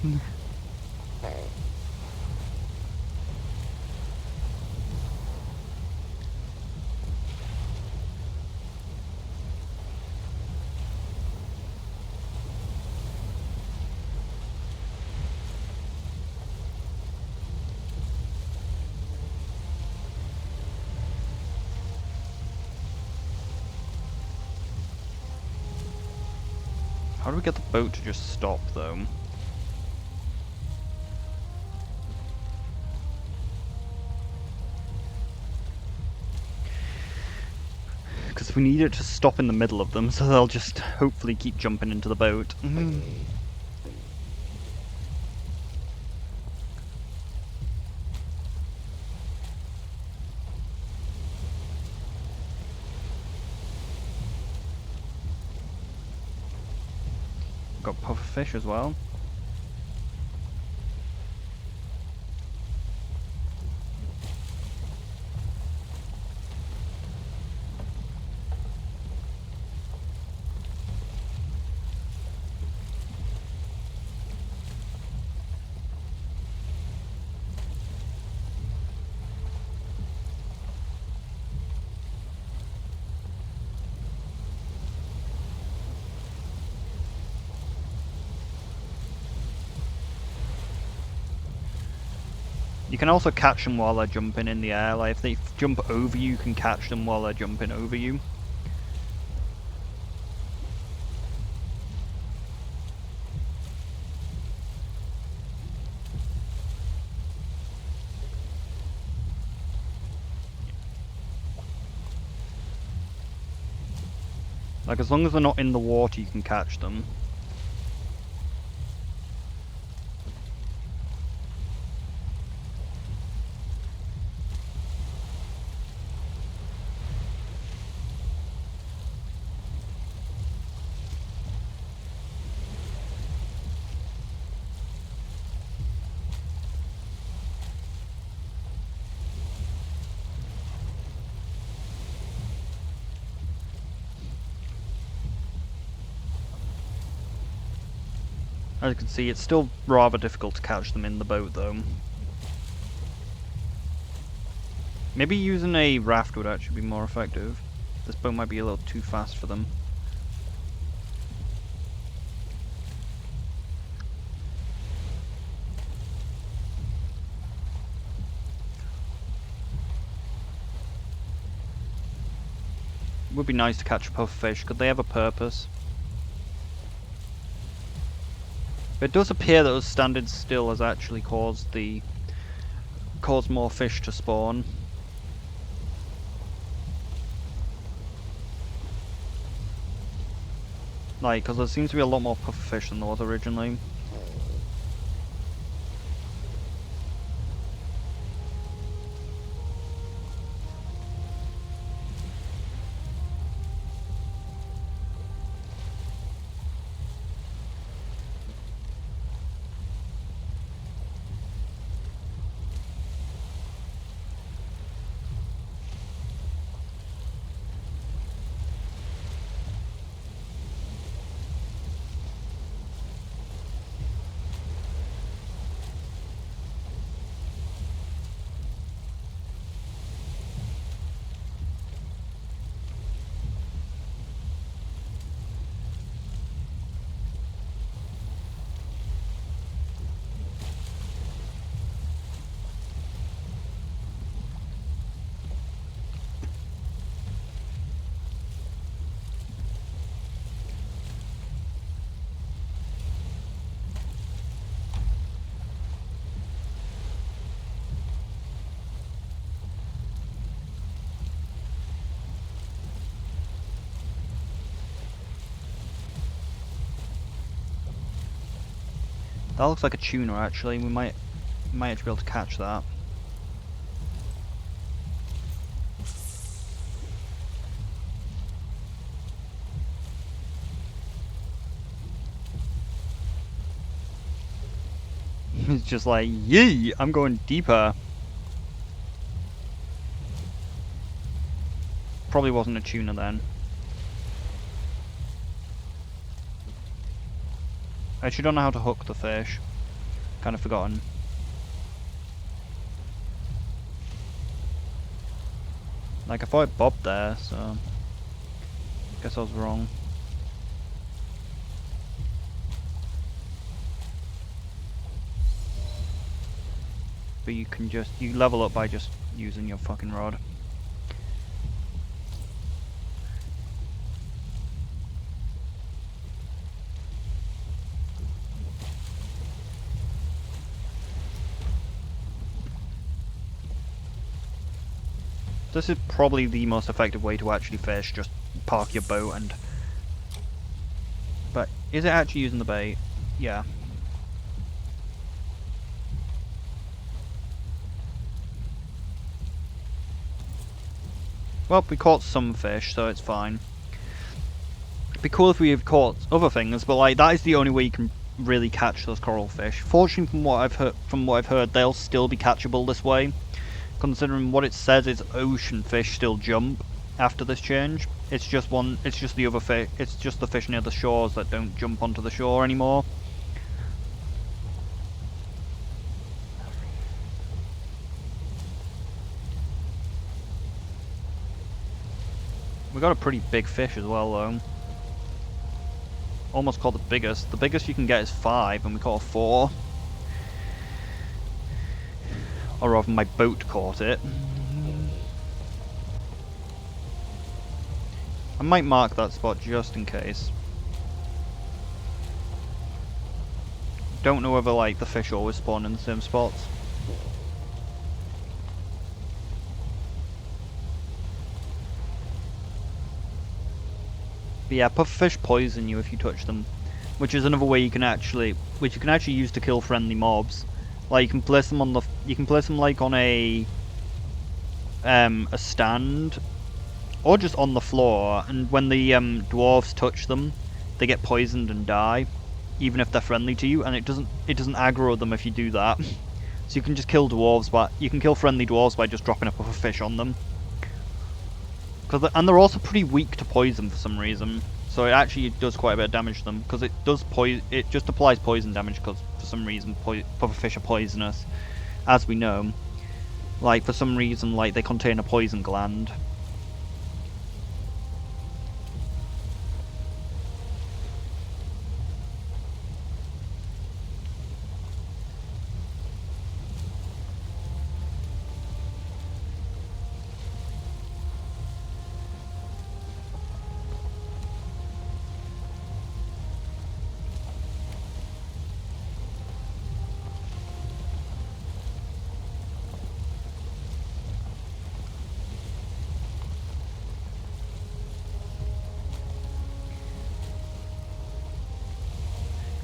How do we get the boat to just stop, though? Because we need it to stop in the middle of them, so they'll just hopefully keep jumping into the boat. Got pufferfish as well. You can also catch them while they're jumping in the air. Like if they jump over you, you can catch them while they're jumping over you. Like as long as they're not in the water, you can catch them. As you can see, it's still rather difficult to catch them in the boat though. Maybe using a raft would actually be more effective. This boat might be a little too fast for them. It would be nice to catch a pufferfish. Could they have a purpose? But it does appear that us standing still has actually caused more fish to spawn. Like, because there seems to be a lot more pufferfish than there was originally. That looks like a tuna actually. We might actually be able to catch that. It's just like, yee, I'm going deeper. Probably wasn't a tuna then. I actually don't know how to hook the fish. Kind of forgotten. Like I thought it bobbed there, so guess I was wrong. But you can you level up by just using your fucking rod. This is probably the most effective way to actually fish, just park your boat and... But is it actually using the bait? Yeah. Well, we caught some fish, so it's fine. It'd be cool if we have caught other things, but like that is the only way you can really catch those coral fish. Fortunately, from what I've heard, they'll still be catchable this way. Considering what it says is ocean fish still jump after this change. It's just the other fish. It's just the fish near the shores that don't jump onto the shore anymore. We got a pretty big fish as well, though. Almost caught the biggest. The biggest you can get is 5, and we caught 4. Or rather, my boat caught it. I might mark that spot just in case. Don't know whether, like, the fish always spawn in the same spots. But yeah, pufferfish poison you if you touch them, which is another way you can actually use to kill friendly mobs. Like, you can place them on like on a stand, or just on the floor, and when the dwarves touch them, they get poisoned and die, even if they're friendly to you, and it doesn't aggro them if you do that. So you can just kill dwarves, but you can kill friendly dwarves by just dropping a pufferfish on them. And they're also pretty weak to poison for some reason, so it actually does quite a bit of damage to them, because it just applies poison damage, because for some reason pufferfish are poisonous, as we know. Like, for some reason, like, they contain a poison gland.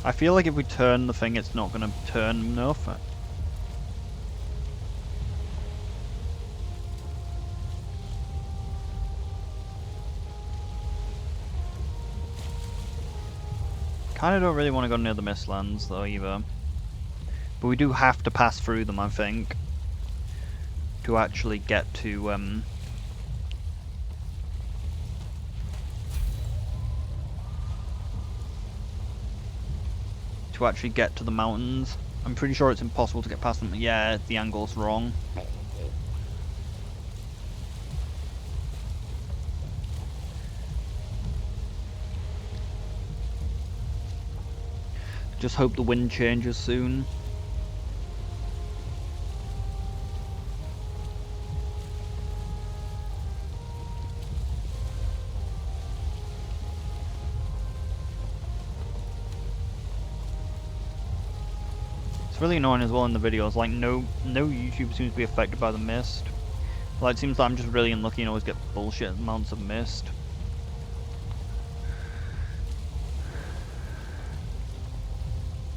I feel like if we turn the thing, it's not going to turn enough. Kinda don't really want to go near the mistlands though either. But we do have to pass through them, I think, to actually get to the mountains. I'm pretty sure it's impossible to get past them. Yeah, the angle's wrong. Just hope the wind changes soon. It's really annoying as well in the videos, like no YouTuber seems to be affected by the mist. Like, it seems like I'm just really unlucky and always get bullshit amounts of mist.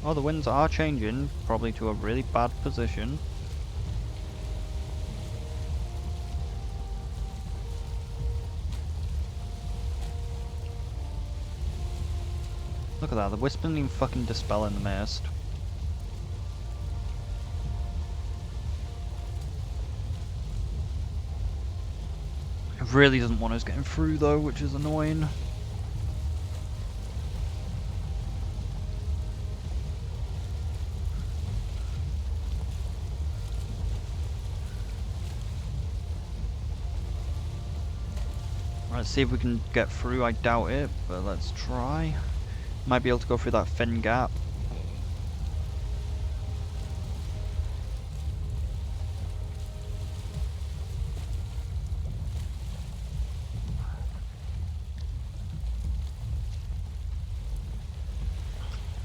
Oh, the winds are changing, probably to a really bad position. Look at that, the wisp isn't even fucking dispelling the mist. It really doesn't want us getting through though, which is annoying. Let's see if we can get through. I doubt it, but let's try. Might be able to go through that thin gap.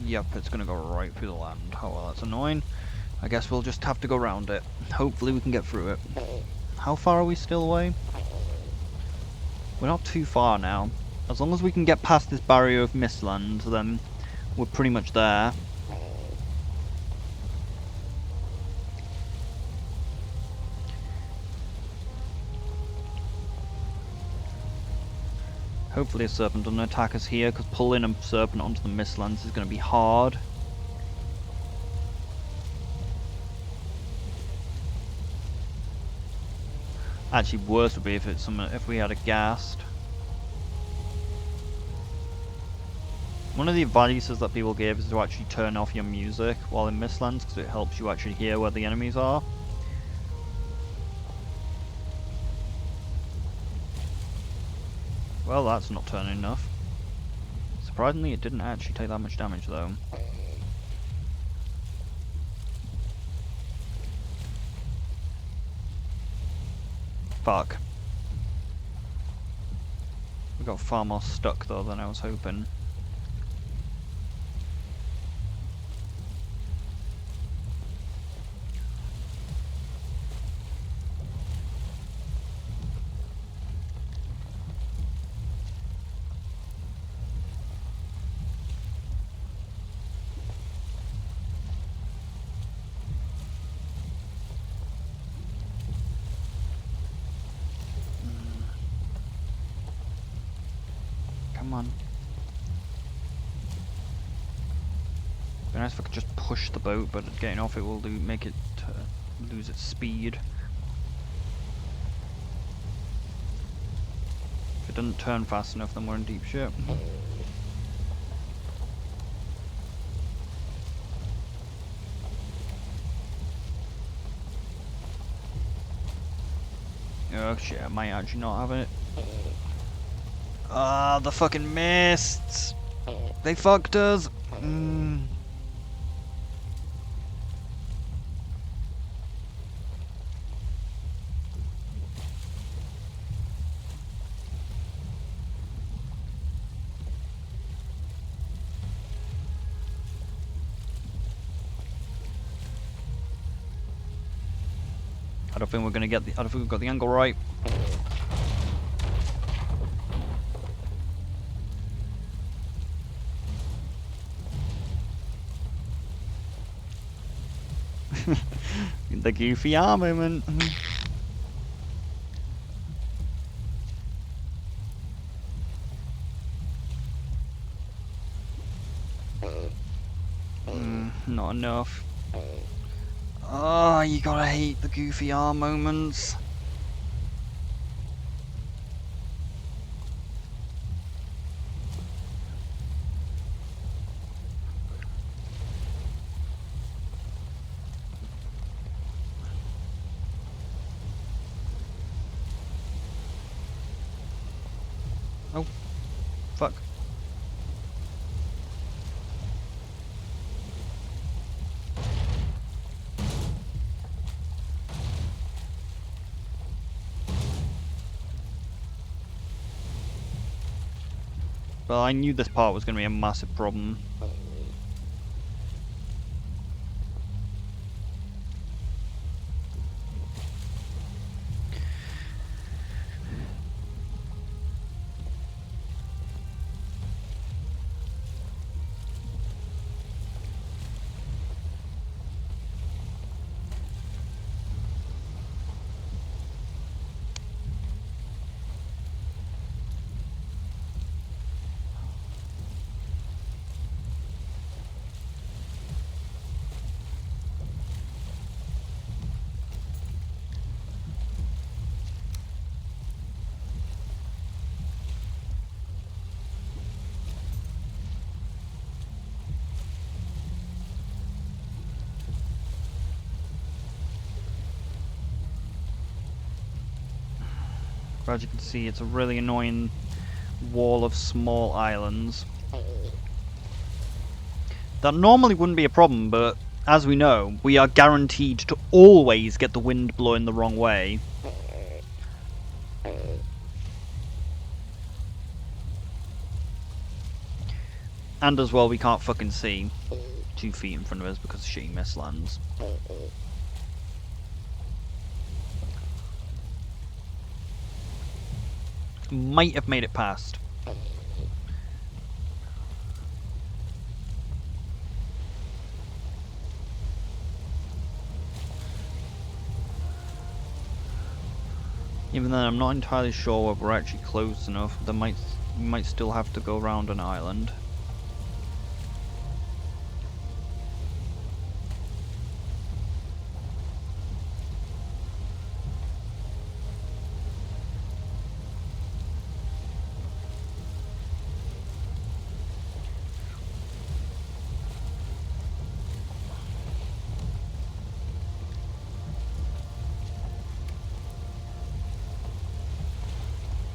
Yep, it's gonna go right through the land. Oh well, that's annoying. I guess we'll just have to go around it. Hopefully we can get through it. How far are we still away? We're not too far now. As long as we can get past this barrier of mistlands, then we're pretty much there. Hopefully a serpent doesn't attack us here, because pulling a serpent onto the mistlands is going to be hard. Actually, worse would be if we had a ghast. One of the advices that people give is to actually turn off your music while in mistlands, because it helps you actually hear where the enemies are. Well, that's not turning enough. Surprisingly, it didn't actually take that much damage though. Fuck. We got far more stuck though than I was hoping. Come on. Be nice if I could just push the boat, but getting off it will make it lose its speed. If it doesn't turn fast enough, then we're in deep shit. Oh shit, I might actually not have it. Ah, the fucking mists! They fucked us! I don't think we're gonna get the. I don't think we've got the angle right. The goofy arm moment. Not enough. Oh, you gotta hate the goofy arm moments. Oh, fuck. Well, I knew this part was going to be a massive problem. As you can see, it's a really annoying wall of small islands. That normally wouldn't be a problem, but as we know, we are guaranteed to always get the wind blowing the wrong way. And as well, we can't fucking see 2 feet in front of us because of shitty mistlands. Might have made it past. Even then, I'm not entirely sure whether we're actually close enough. We might still have to go around an island.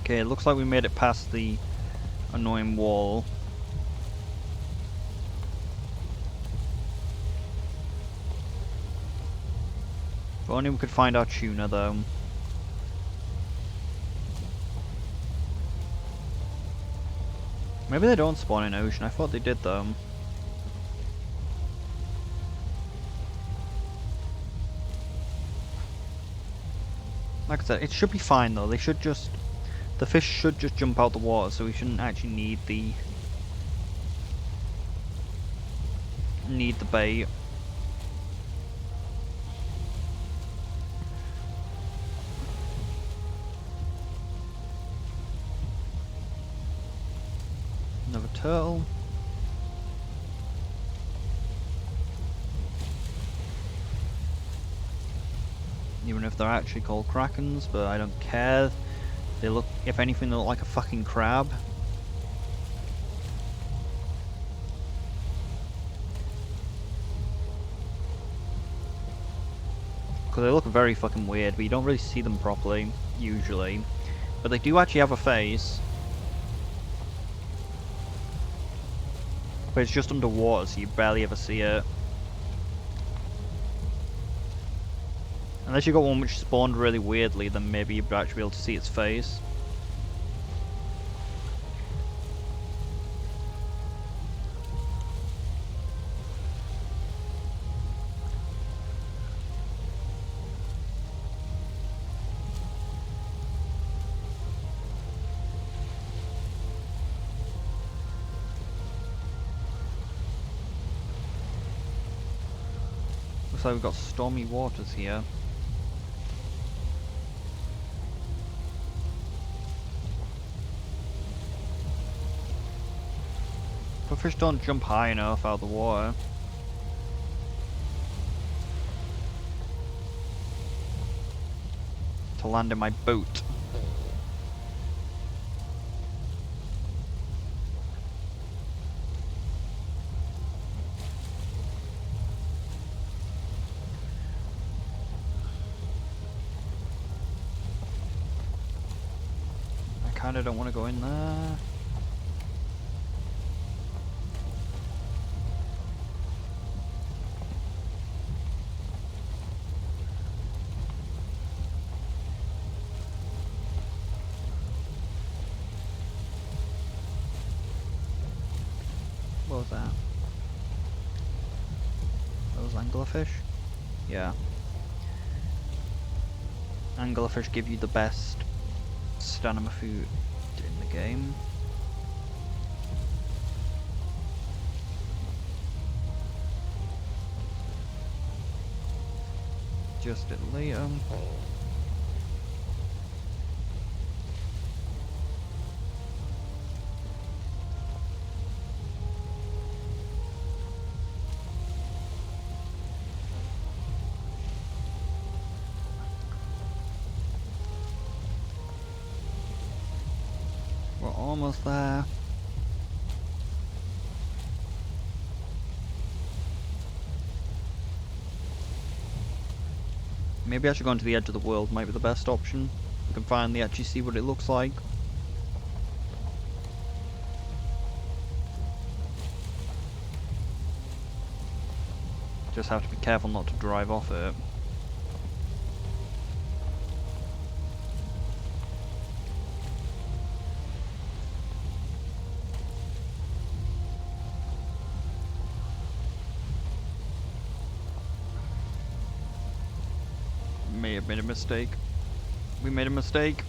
Okay, it looks like we made it past the annoying wall. If only we could find our tuna though. Maybe they don't spawn in ocean. I thought they did though. Like I said, it should be fine though. They should just... The fish should just jump out the water, so we shouldn't actually need the bait. Another turtle. Even if they're actually called krakens, but I don't care. They look, if anything, they look like a fucking crab. Because they look very fucking weird, but you don't really see them properly, usually. But they do actually have a face. But it's just underwater, so you barely ever see it. Unless you got one which spawned really weirdly, then maybe you'd actually be able to see its face. Looks like we've got stormy waters here. But fish don't jump high enough out of the water. To land in my boat. I kinda don't want to go in there. What was that? Those anglerfish? Yeah. Anglerfish give you the best stamina food in the game. Just it later. We're almost there. Maybe I should go into the edge of the world, might be the best option. You can finally actually see what it looks like. Just have to be careful not to drive off it. May have made a mistake. We made a mistake.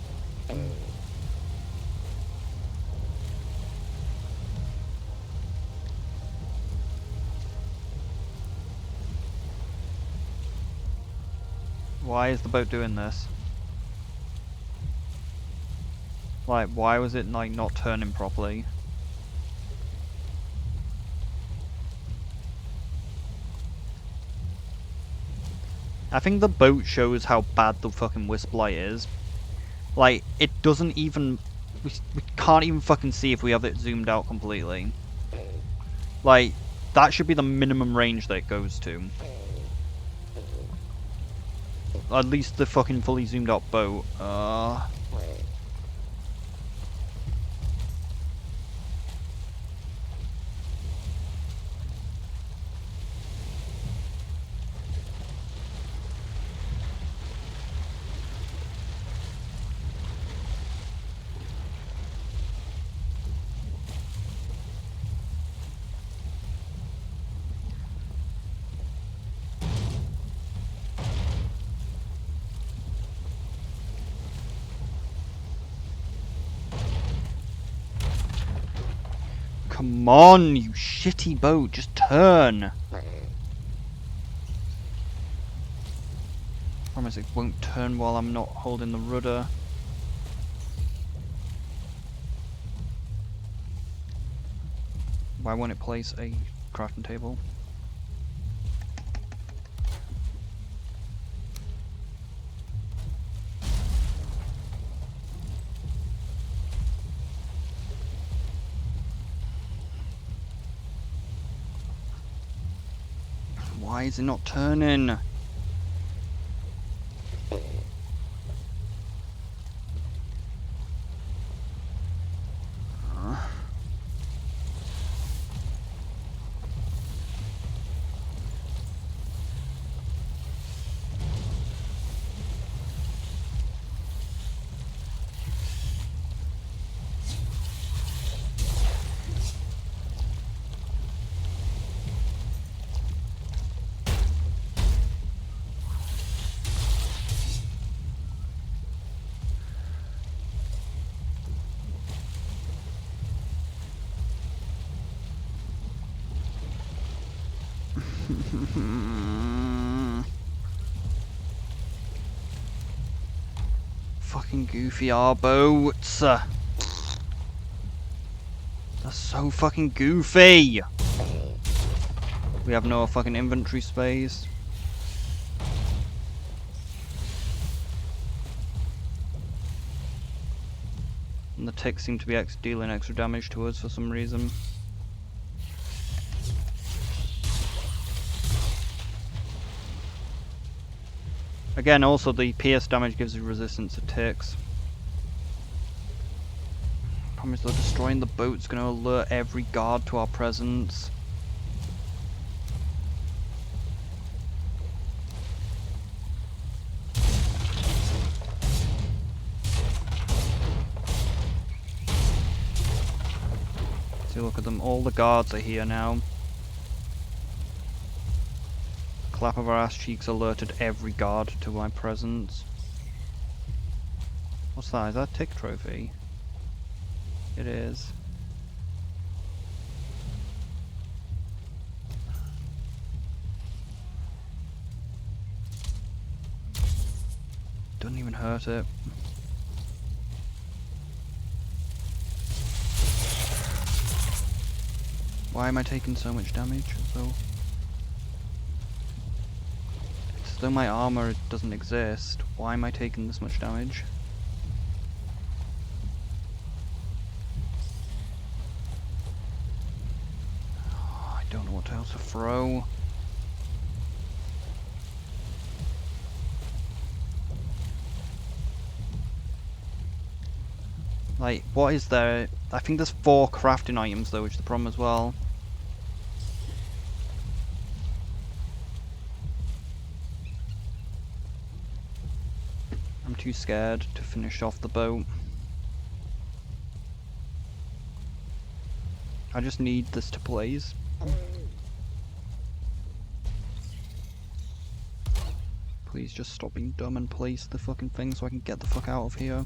Why is the boat doing this? Like, why was it like not turning properly? I think the boat shows how bad the fucking wisp light is. Like, it doesn't even... We can't even fucking see if we have it zoomed out completely. Like, that should be the minimum range that it goes to. At least the fucking fully zoomed out boat. Come on, you shitty boat, just turn. Promise it won't turn while I'm not holding the rudder. Why won't it place a crafting table? Why is it not turning? Fucking goofy our boats. That's so fucking goofy. We have no fucking inventory space. And the ticks seem to be dealing extra damage to us for some reason. Again, also the pierce damage gives you resistance to ticks. Promise though, destroying the boat's gonna alert every guard to our presence. See, look at them, all the guards are here now. Clap of our ass cheeks alerted every guard to my presence. What's that? Is that a tick trophy? It is. Doesn't even hurt it. Why am I taking so much damage? Though my armor doesn't exist, why am I taking this much damage? Oh, I don't know what else to throw. Like, what is there? I think there's 4 crafting items though, which is the problem as well. I'm too scared to finish off the boat. I just need this to blaze. Please just stop being dumb and place the fucking thing so I can get the fuck out of here.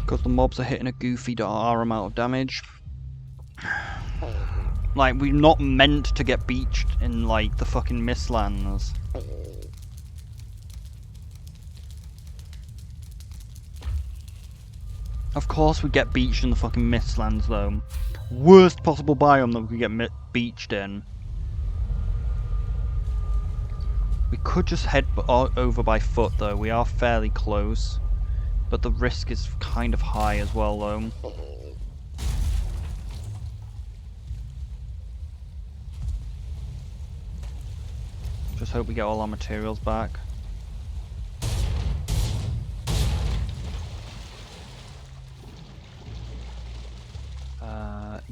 Because the mobs are hitting a goofy amount of damage. Like, we're not meant to get beached in, like, the fucking mistlands. Of course we get beached in the fucking mistlands, though. Worst possible biome that we could get beached in. We could just head over by foot, though. We are fairly close. But the risk is kind of high as well, though. Just hope we get all our materials back.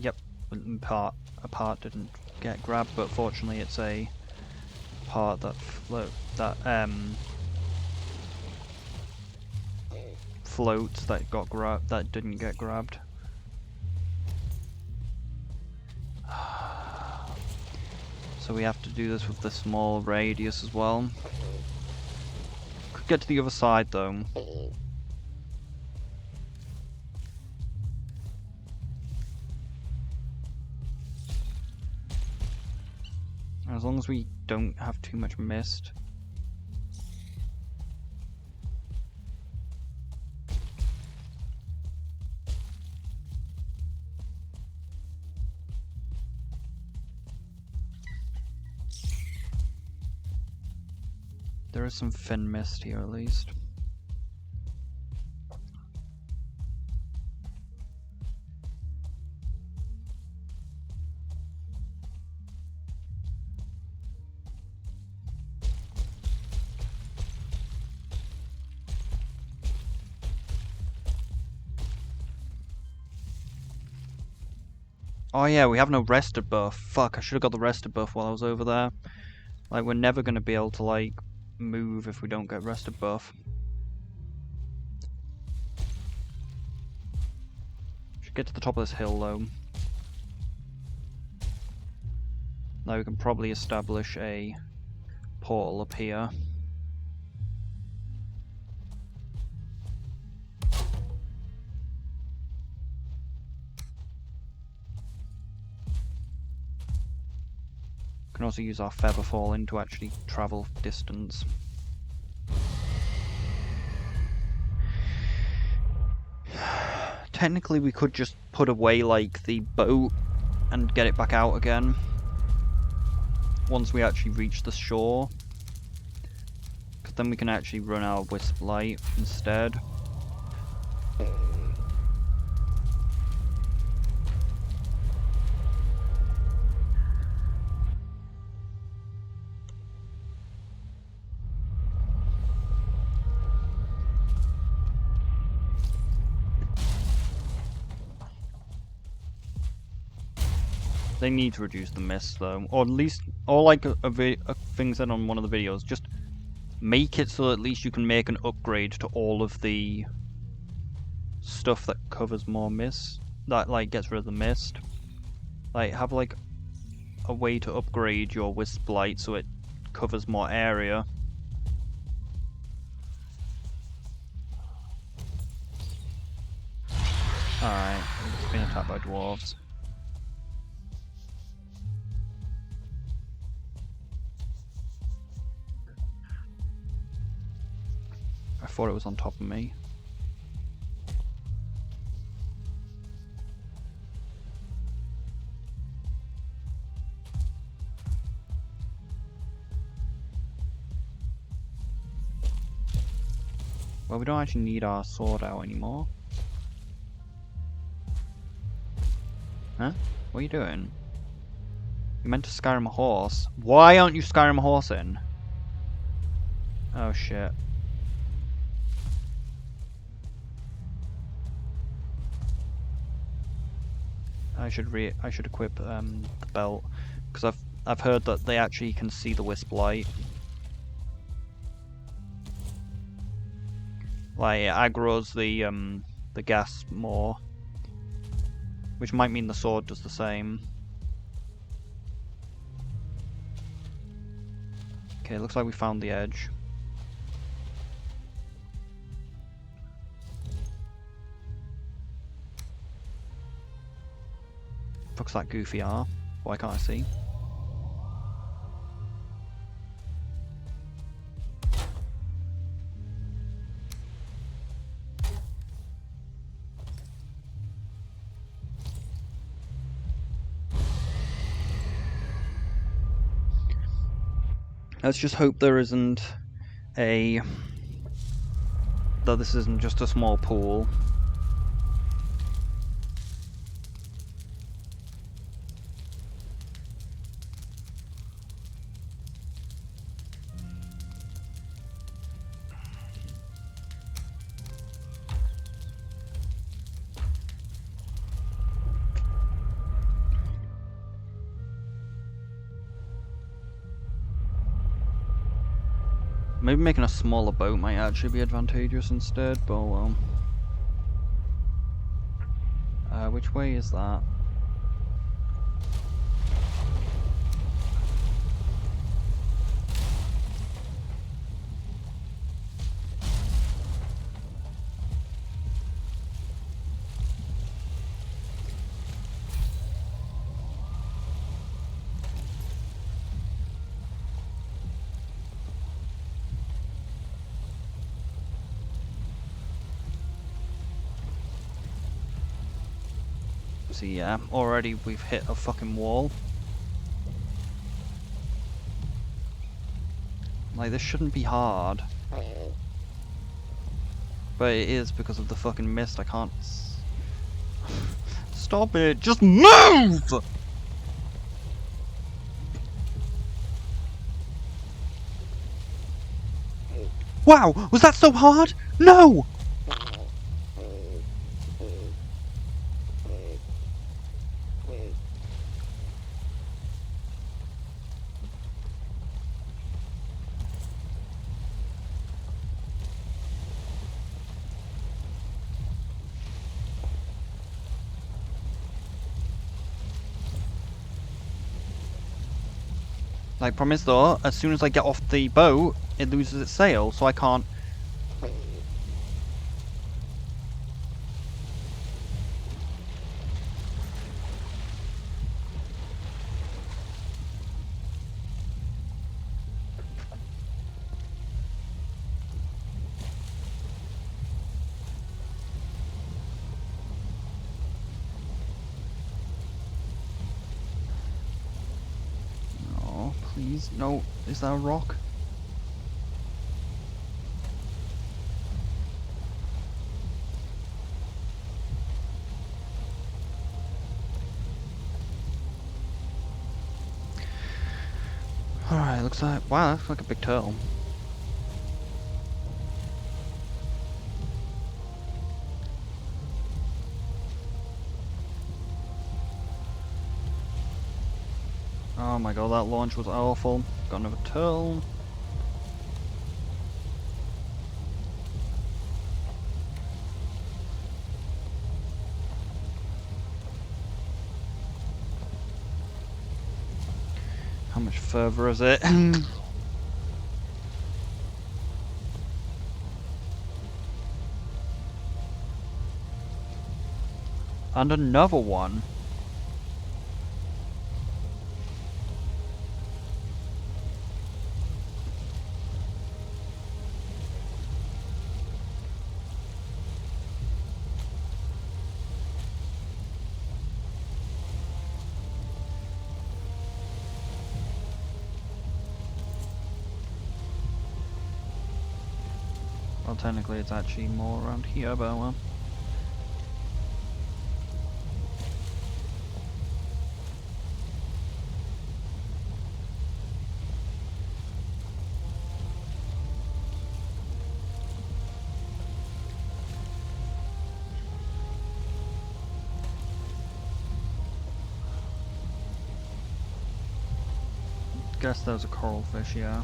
Yep, a part didn't get grabbed, but fortunately it's a part that floats that got grabbed, that didn't get grabbed. So we have to do this with the small radius as well. Could get to the other side though. As long as we don't have too much mist. There is some thin mist here at least. Oh yeah, we have no rested buff. Fuck, I should have got the rested buff while I was over there. Like, we're never going to be able to, like, move if we don't get rested buff. Should get to the top of this hill, though. Now we can probably establish a portal up here. Can also use our feather falling to actually travel distance. Technically we could just put away like the boat and get it back out again once we actually reach the shore, because then we can actually run our wisp light instead. They need to reduce the mist though, or at least, or like a thing said on one of the videos, just make it so at least you can make an upgrade to all of the stuff that covers more mist, that like gets rid of the mist. Like have like a way to upgrade your wisp light so it covers more area. Alright, it's been attacked by dwarves. I thought it was on top of me. Well, we don't actually need our sword out anymore. Huh? What are you doing? You meant to Skyrim a horse. Why aren't you Skyrim a horse in? Oh shit. I should equip the belt, because I've heard that they actually can see the wisp light. Like it aggroes the gas more, which might mean the sword does the same. Okay, looks like we found the edge. Fuck's that goofy R? Why can't I see? Let's just hope there isn't that this isn't just a small pool. Maybe making a smaller boat might actually be advantageous instead, but well. Which way is that? see, yeah. Already we've hit a fucking wall. Like, this shouldn't be hard. But it is because of the fucking mist. I can't... Stop it! Just move! Wow! Was that so hard? No! Like, promise though, as soon as I get off the boat, it loses its sail, so I can't... Oh, please, no. Is that a rock? Alright, looks like... Wow, that's like a big turtle. Oh my god, that launch was awful. Got another turtle. How much further is it? And another one. Well, technically it's actually more around here, but well. Guess there's a coral fish, yeah.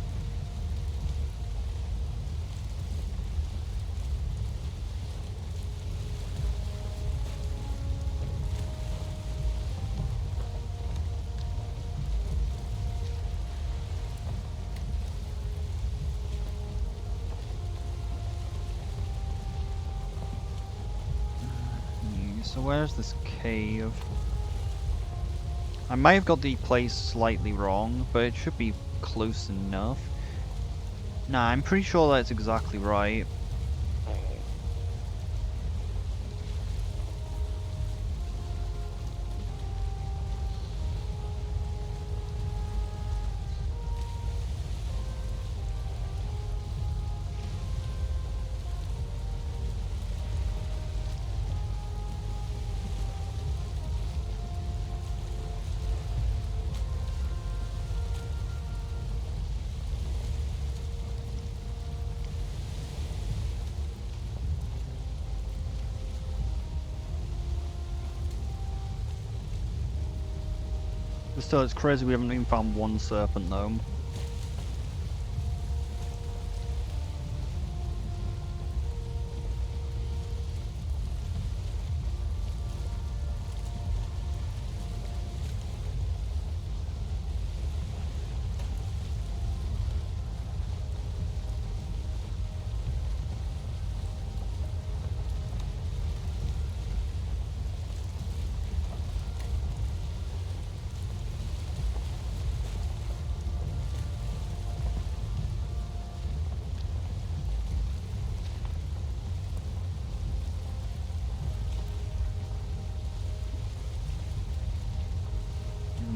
So where's this cave? I might have got the place slightly wrong, but it should be close enough. Nah, I'm pretty sure that's exactly right. But still, it's crazy we haven't even found one serpent though.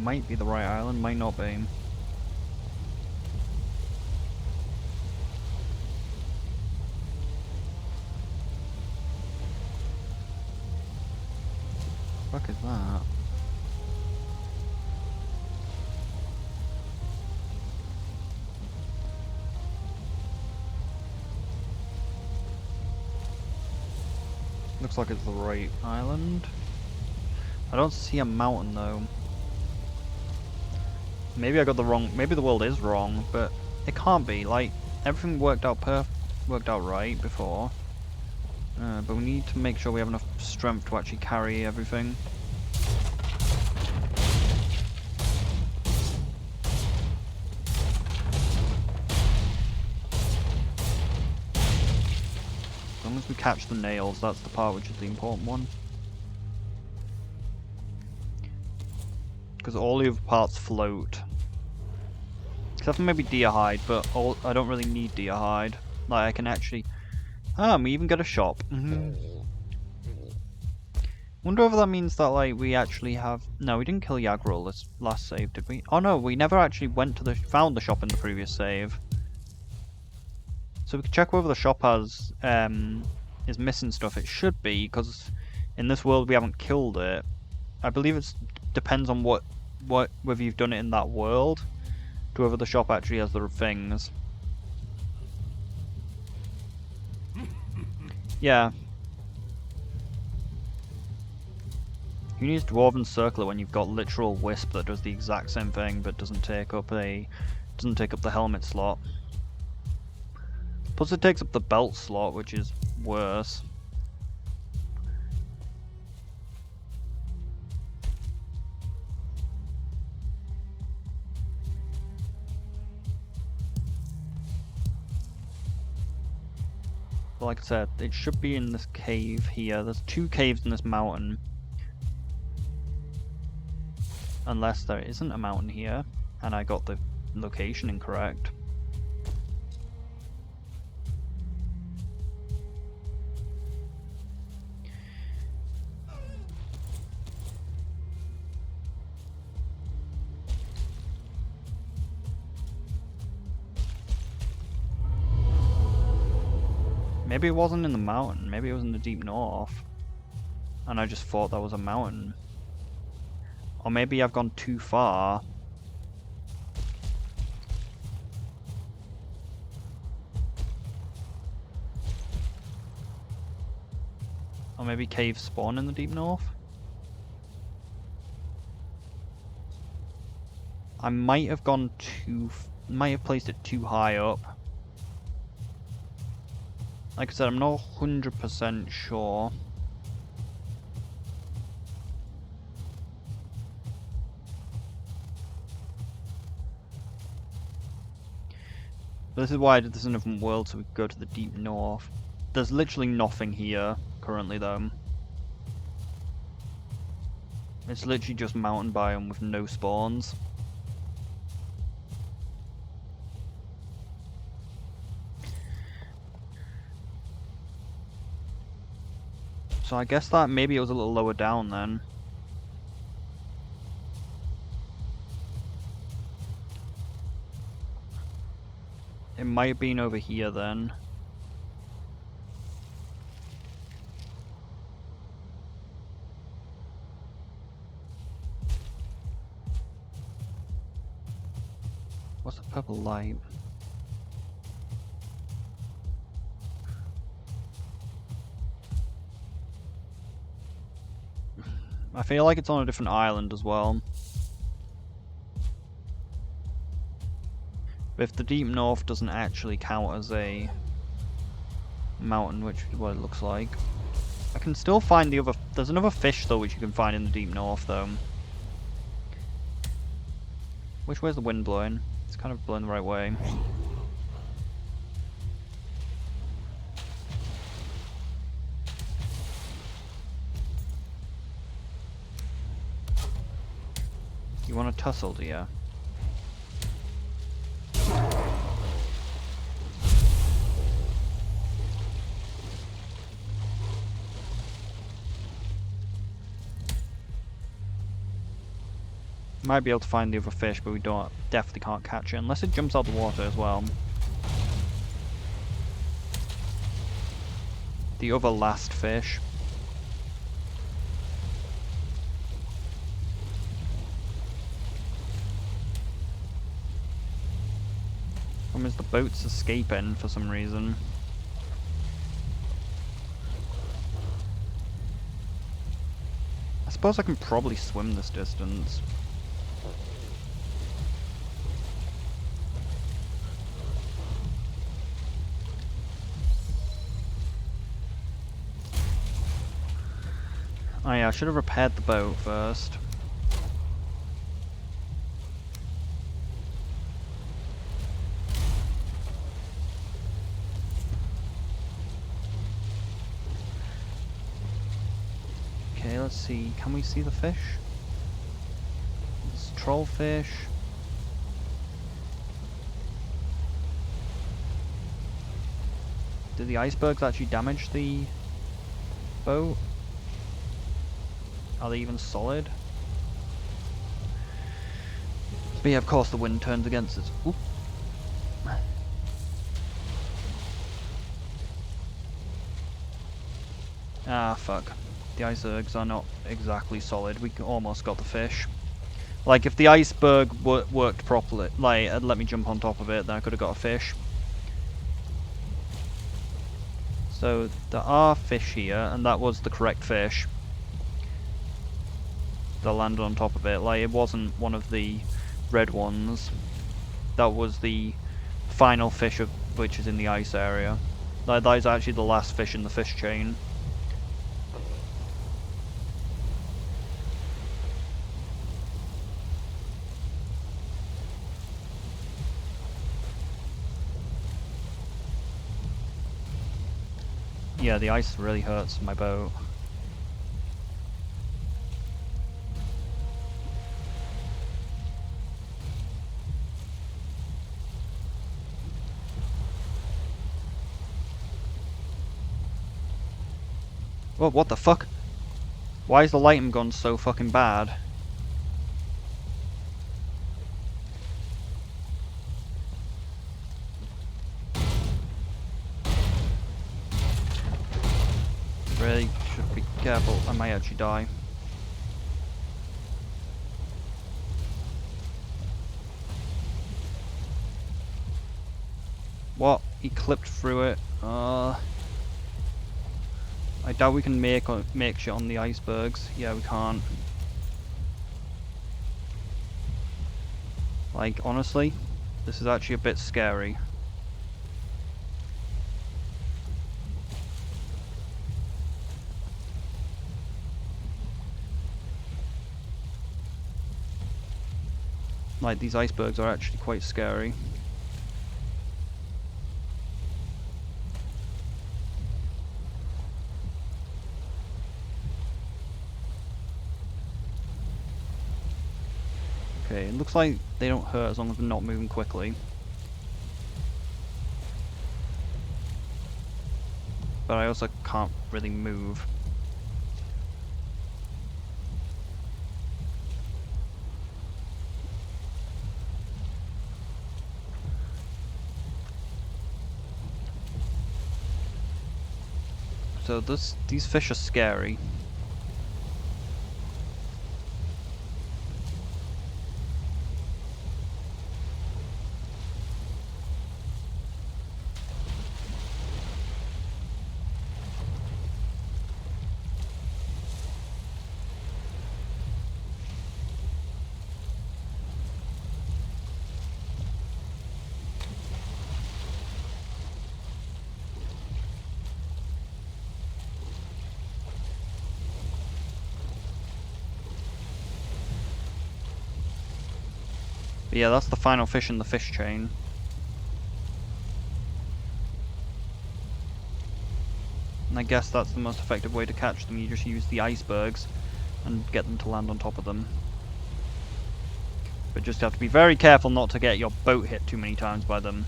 might be the right island, might not be. What the fuck is that? Looks like it's the right island. I don't see a mountain though. Maybe I got the wrong. Maybe the world is wrong, but it can't be. Like everything worked out right before. But we need to make sure we have enough strength to actually carry everything. As long as we catch the nails, that's the part which is the important one. Because all the other parts float. Except for maybe deer hide, but I don't really need deer hide. Like I can actually... we even got a shop. Wonder if that means that like we actually have... No, we didn't kill Yagrul this last save, did we? Oh no, we never actually found the shop in the previous save. So we can check whether the shop has is missing stuff. It should be, because in this world we haven't killed it. I believe it depends on whether you've done it in that world, to whether the shop actually has the things. Yeah. You use Dwarven Circler when you've got literal Wisp that does the exact same thing but doesn't take up the helmet slot. Plus it takes up the belt slot, which is worse. But like I said, it should be in this cave here. There's 2 caves in this mountain. Unless there isn't a mountain here, and I got the location incorrect. Maybe it wasn't in the mountain, maybe it was in the deep north. And I just thought that was a mountain. Or maybe I've gone too far. Or maybe caves spawn in the deep north? I might have placed it too high up. Like I said, I'm not 100% sure. But this is why I did this in a different world, so we could go to the deep north. There's literally nothing here currently though. It's literally just mountain biome with no spawns. So I guess that maybe it was a little lower down then. It might have been over here then. What's the purple light? I feel like it's on a different island as well. But if the deep north doesn't actually count as a mountain, which is what it looks like, I can still find the other... There's another fish though which you can find in the deep north though. Which way's the wind blowing? It's kind of blowing the right way. You want to tussle, do you? Might be able to find the other fish, but we definitely can't catch it unless it jumps out the water as well. The other last fish. Problem is the boat's escaping for some reason. I suppose I can probably swim this distance. Oh yeah, I should have repaired the boat first. Okay, let's see. Can we see the fish? It's trollfish. Did the icebergs actually damage the boat? Are they even solid? But yeah, of course the wind turns against us. Oop. Ah, fuck. The icebergs are not exactly solid. We almost got the fish. Like, if the iceberg worked properly, like, let me jump on top of it, then I could have got a fish. So, there are fish here, and that was the correct fish. That landed on top of it. Like, it wasn't one of the red ones. That was the final fish of which is in the ice area. Like, that is actually the last fish in the fish chain. Yeah, the ice really hurts my boat. Whoa, what the fuck? Why is the lighting gun so fucking bad? Really should be careful, I might actually die. What? He clipped through it. I doubt we can make shit on the icebergs. Yeah, we can't. Like, honestly, this is actually a bit scary. Like, these icebergs are actually quite scary. Okay, it looks like they don't hurt as long as they're not moving quickly. But I also can't really move. So these fish are scary. But yeah, that's the final fish in the fish chain. And I guess that's the most effective way to catch them. You just use the icebergs and get them to land on top of them. But just have to be very careful not to get your boat hit too many times by them.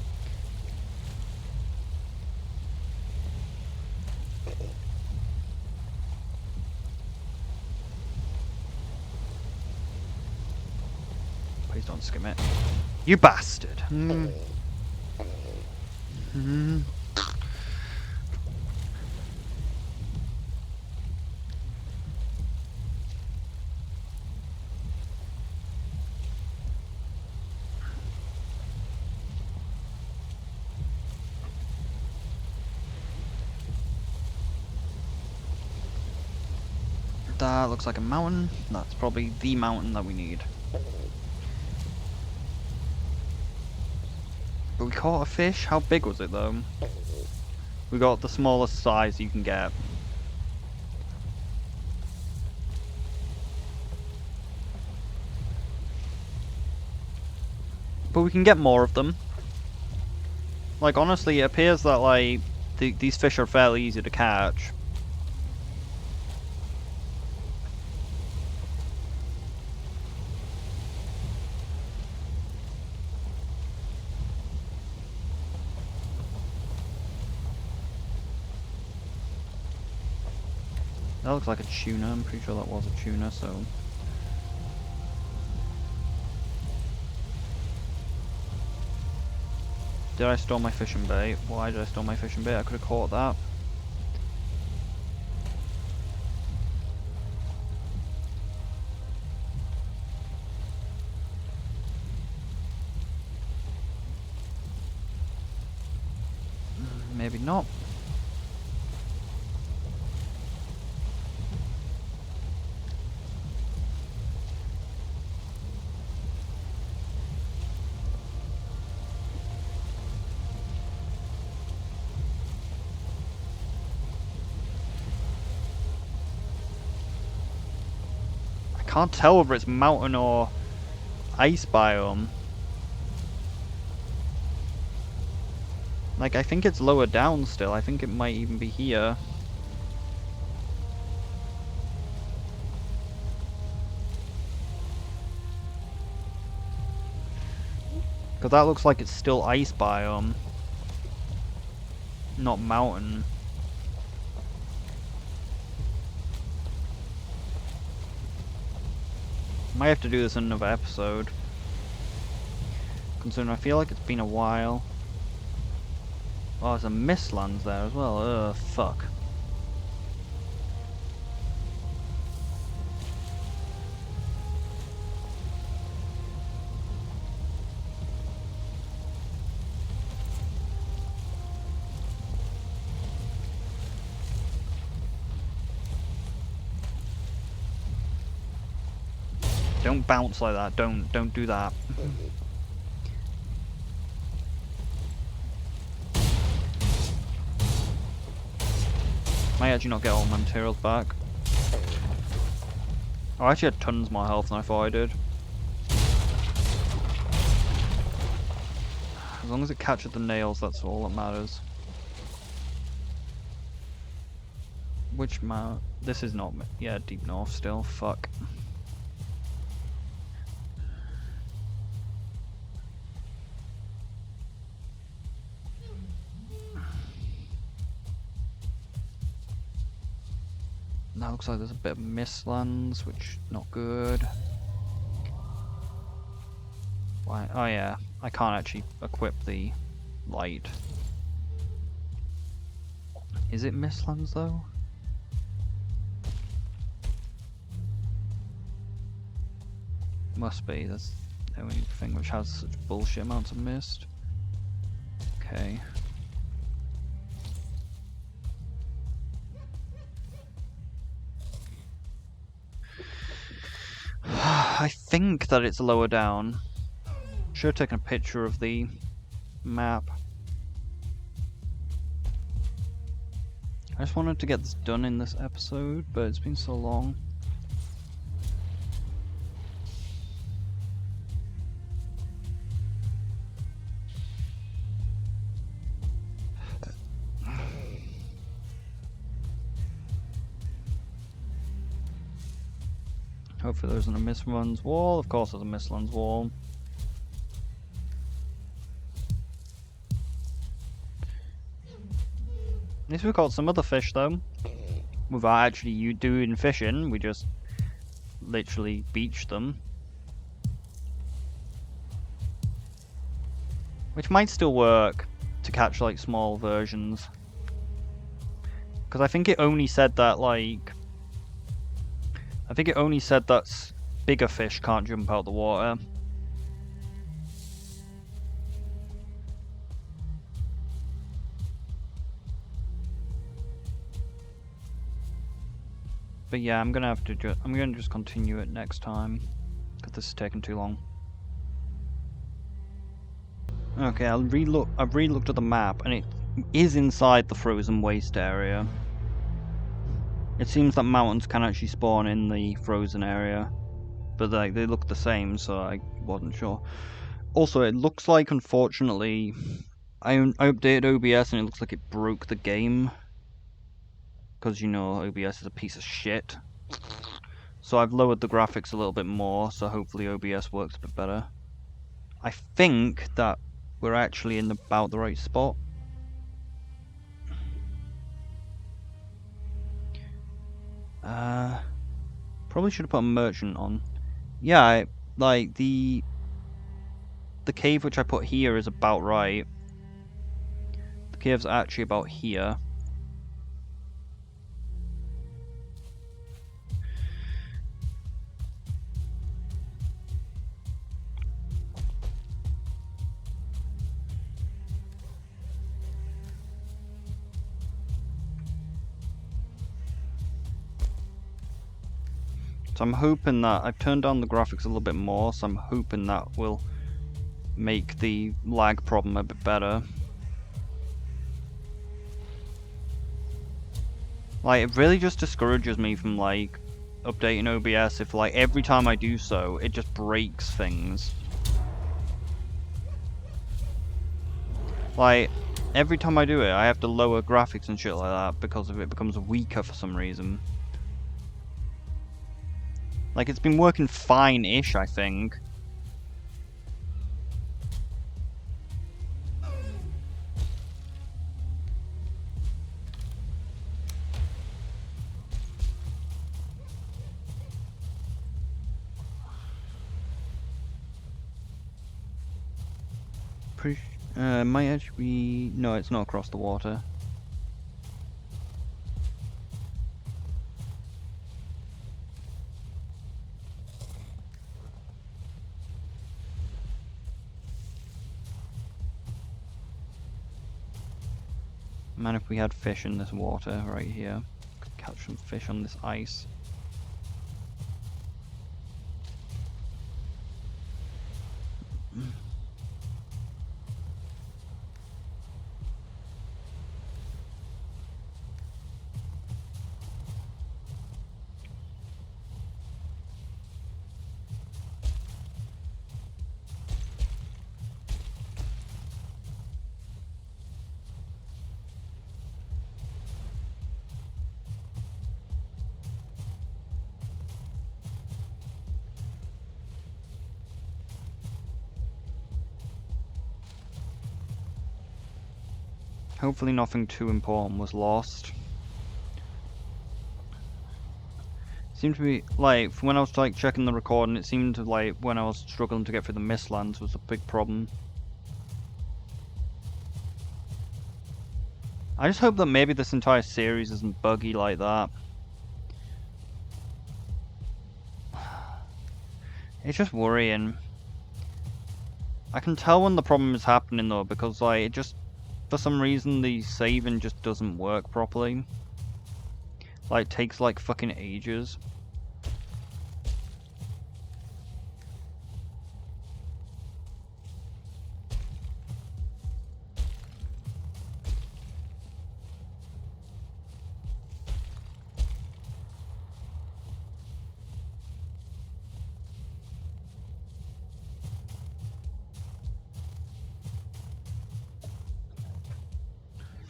skim it. You bastard. That looks like a mountain. That's probably the mountain that we need. But we caught a fish? How big was it though? We got the smallest size you can get. But we can get more of them. Like, honestly, it appears that, like, these fish are fairly easy to catch. That looks like a tuna. I'm pretty sure that was a tuna, so... Did I store my fishing bait? Why did I store my fishing bait? I could have caught that. Maybe not. I can't tell whether it's mountain or ice biome. Like, I think it's lower down still. I think it might even be here. Because that looks like it's still ice biome. Not mountain. Might have to do this in another episode. Considering I feel like it's been a while. Oh, there's a mistlands there as well. Ugh, fuck. Don't bounce like that. Don't do that. Might actually not get all my materials back. Oh, I actually had tons more health than I thought I did. As long as it catches the nails, that's all that matters. Which map? This is not... Yeah, deep north still. Fuck. Now looks like there's a bit of mistlands, which not good. Why? Oh yeah, I can't actually equip the light. Is it mistlands though? Must be. That's the only thing which has such bullshit amounts of mist. Okay. I think that it's lower down. Should have taken a picture of the map. I just wanted to get this done in this episode, but it's been so long. Hopefully there isn't a mistlands wall. Of course there's a mistlands wall. At least we caught some other fish though. Without actually you doing fishing, we just literally beached them. Which might still work to catch like small versions. Because I think it only said that like... I think it only said that bigger fish can't jump out the water. But yeah, I'm gonna just continue it next time, because this is taking too long. Okay, I've relooked at the map, and it is inside the frozen waste area. It seems that mountains can actually spawn in the frozen area, but like they look the same, so I wasn't sure. Also, it looks like, unfortunately, I updated OBS and it looks like it broke the game. Because, you know, OBS is a piece of shit. So I've lowered the graphics a little bit more, so hopefully OBS works a bit better. I think that we're actually in about the right spot. Probably should have put a merchant on. Yeah, like the cave which I put here is about right. The cave's actually about here. So I'm hoping that I've turned down the graphics a little bit more, so I'm hoping that will make the lag problem a bit better. Like, it really just discourages me from, like, updating OBS if, like, every time I do so, it just breaks things. Like, every time I do it, I have to lower graphics and shit like that because of it becomes weaker for some reason. Like, it's been working fine-ish, I think. Might actually be... No, it's not across the water. Man, if we had fish in this water right here, could catch some fish on this ice. Hopefully nothing too important was lost. Seemed to be, like, when I was like checking the recording, it seemed to, like, when I was struggling to get through the mistlands was a big problem. I just hope that maybe this entire series isn't buggy like that. It's just worrying. I can tell when the problem is happening though, because like it just, for some reason the saving just doesn't work properly. Like it takes like fucking ages.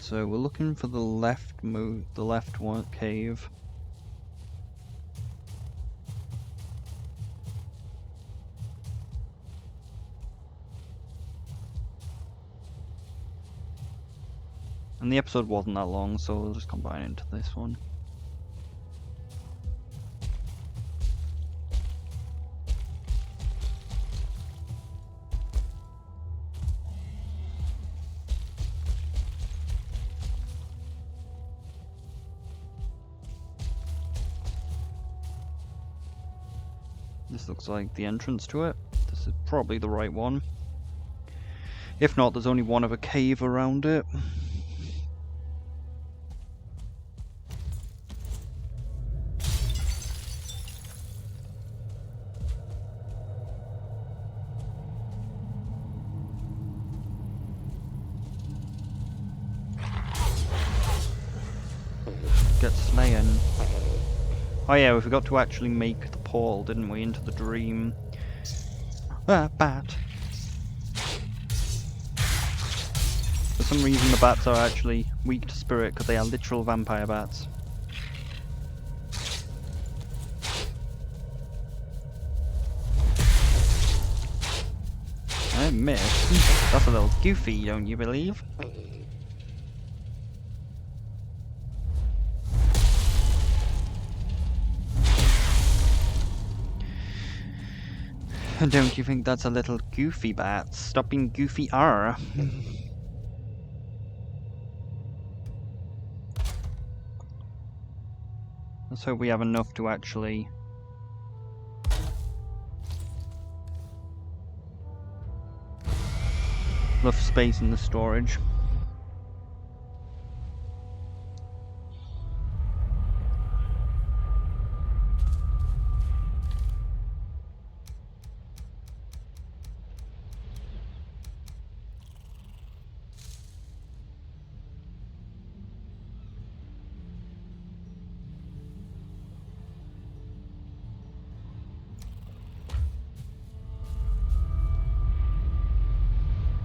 So we're looking for the left one cave. And the episode wasn't that long, so we'll just combine it into this one. This looks like the entrance to it. This is probably the right one. If not, there's only one other cave around it. Get slaying. Oh yeah, we forgot to actually make the portal, didn't we, into the dream. Ah, bat. For some reason the bats are actually weak to spirit because they are literal vampire bats. I missed. That's a little goofy, don't you believe? Don't you think that's a little goofy, bats? Stop being goofy, R. Let's hope we have enough to actually... enough space in the storage.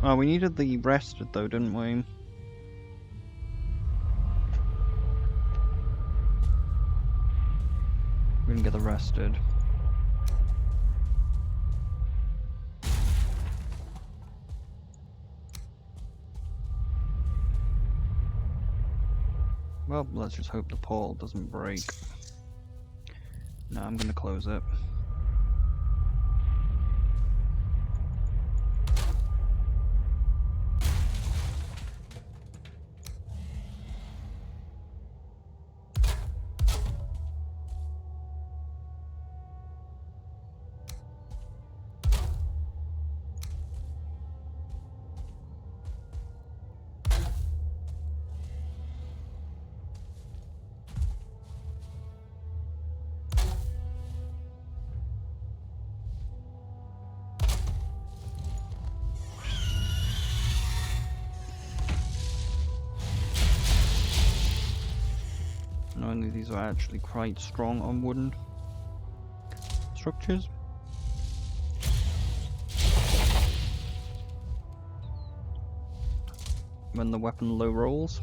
Oh, we needed the rested though, didn't we? We didn't get the rested. Well, let's just hope the portal doesn't break. No, I'm gonna close it. Only these are actually quite strong on wooden structures. When the weapon low rolls.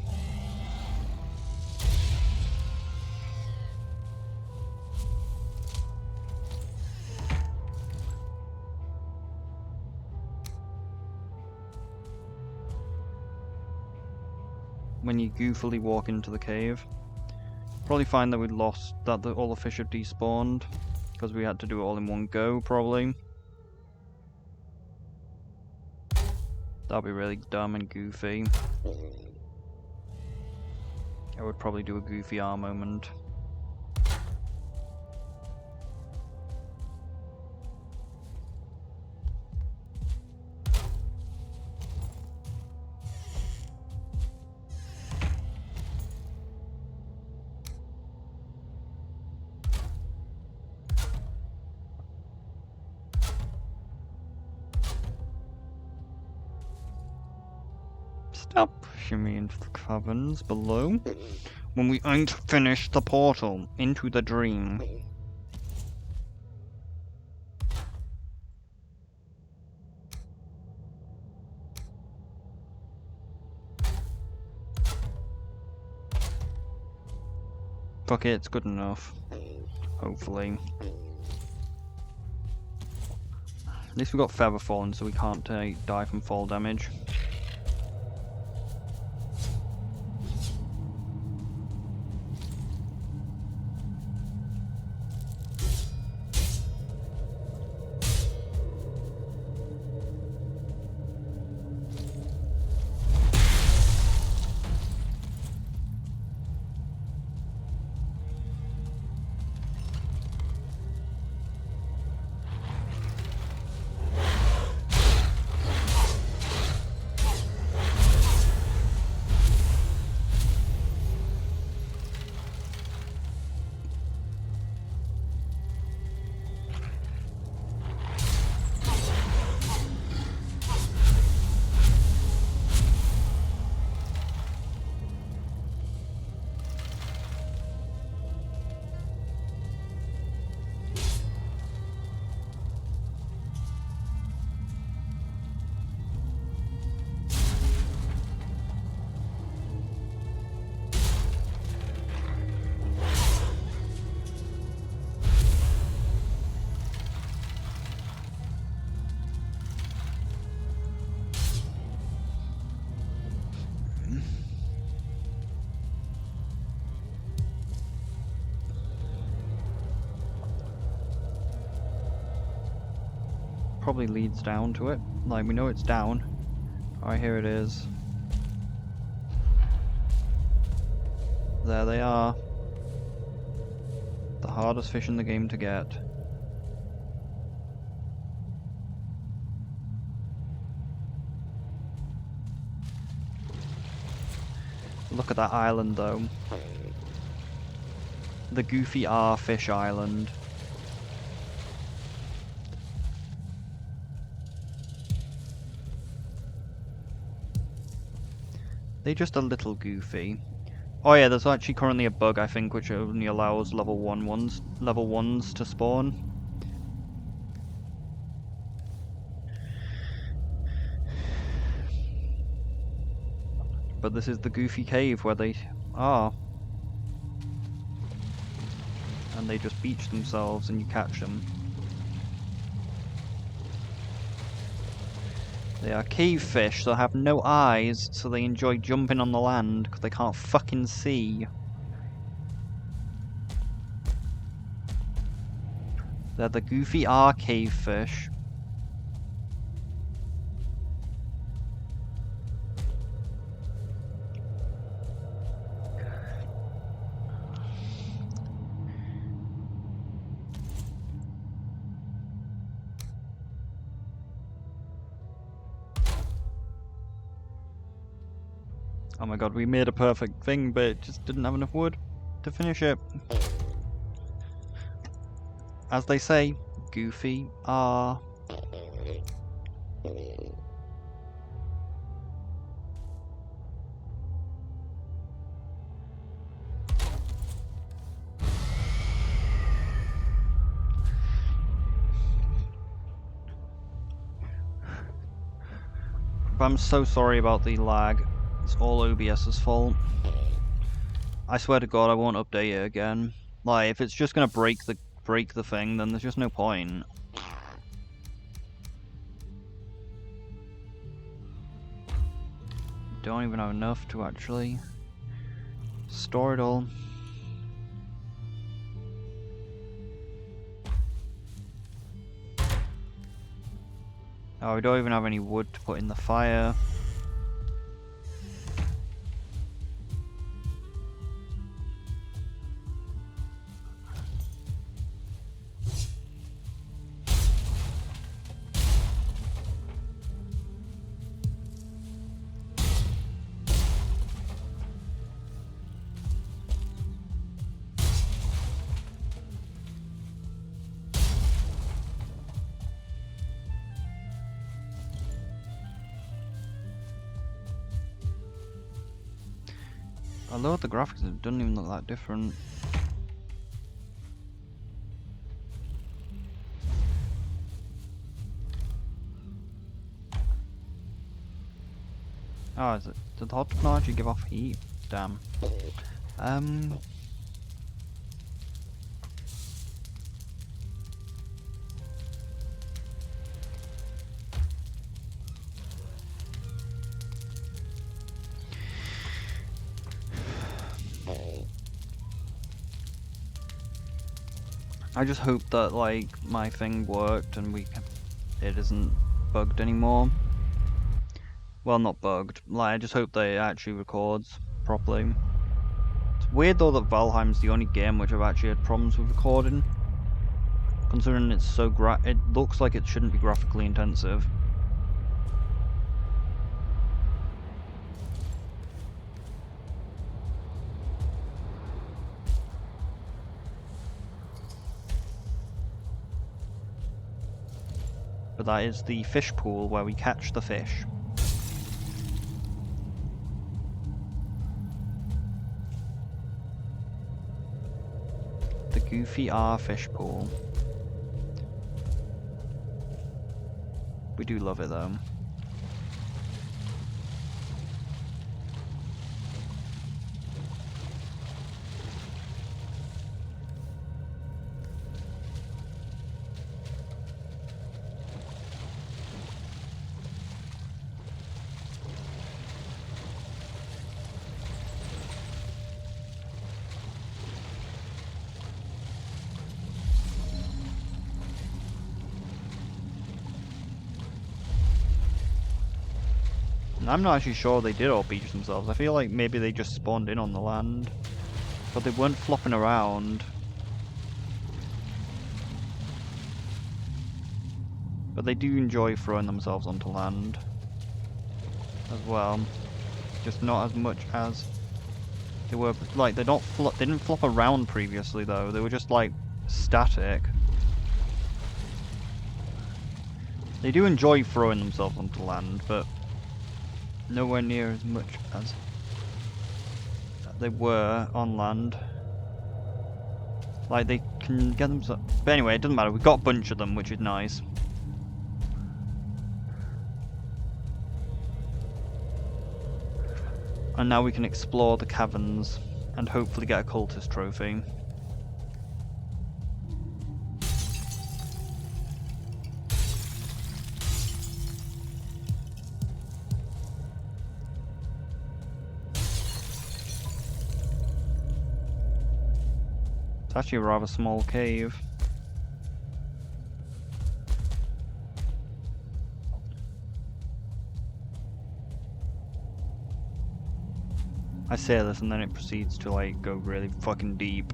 When you goofily walk into the cave. Probably find that we lost, that all the fish have despawned, because we had to do it all in one go, probably. That'd be really dumb and goofy. I would probably do a goofy R moment. Stop pushing me into the caverns below when we ain't finished the portal into the dream. Fuck it, it's good enough. Hopefully. At least we got feather falling so we can't die from fall damage. probably leads down to it. Like, we know it's down. Alright, here it is. There they are. The hardest fish in the game to get. Look at that island though. The Goofy R Fish Island. They're just a little goofy. Oh yeah, there's actually currently a bug, I think, which only allows level 1s to spawn. But this is the Goofy Cave where they are. And they just beach themselves and you catch them. They are cave fish, so have no eyes, so they enjoy jumping on the land because they can't fucking see. They're the Goofy R cave fish. Oh my god, we made a perfect thing, but it just didn't have enough wood to finish it. As they say, Goofy R. But I'm so sorry about the lag. It's all OBS's fault. I swear to God, I won't update it again. Like, if it's just gonna break the thing, then there's just no point. Don't even have enough to actually store it all. Oh, we don't even have any wood to put in the fire. Although the graphics, it doesn't even look that different. Oh, is it? Did the hot technology give off heat? Damn. I just hope that, like, my thing worked and it isn't bugged anymore. Well, not bugged. Like, I just hope that it actually records properly. It's weird though that Valheim's the only game which I've actually had problems with recording. Considering it's so it looks like it shouldn't be graphically intensive. But that is the fish pool where we catch the fish. The Goofy R fish pool. We do love it though. I'm not actually sure they did all beach themselves. I feel like maybe they just spawned in on the land. But they weren't flopping around. But they do enjoy throwing themselves onto land as well. Just not as much as they were. Like, they didn't flop around previously though. They were just like static. They do enjoy throwing themselves onto land, but nowhere near as much as they were on land. Like, they can get themselves... But anyway, it doesn't matter. We've got a bunch of them, which is nice. And now we can explore the caverns and hopefully get a cultist trophy. It's actually a rather small cave. I say this and then it proceeds to like go really fucking deep.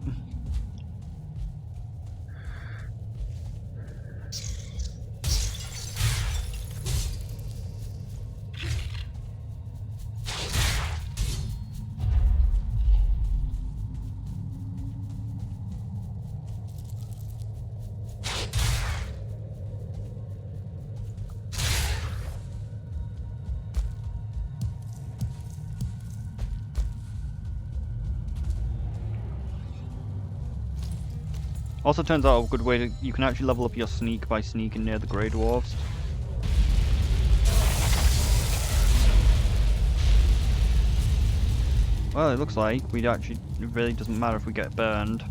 Also turns out a good way to... You can actually level up your sneak by sneaking near the Grey Dwarves. Well, it looks like it really doesn't matter if we get burned.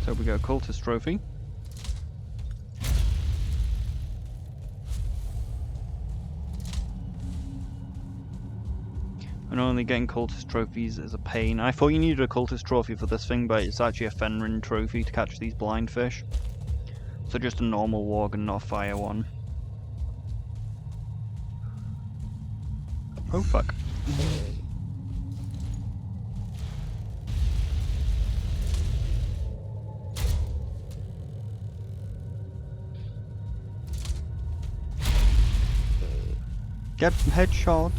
So we got a cultist trophy. And only getting cultist trophies is a pain. I thought you needed a cultist trophy for this thing, but it's actually a Fenrir trophy to catch these blind fish. So just a normal warg and not a fire one. Oh fuck. Get headshot.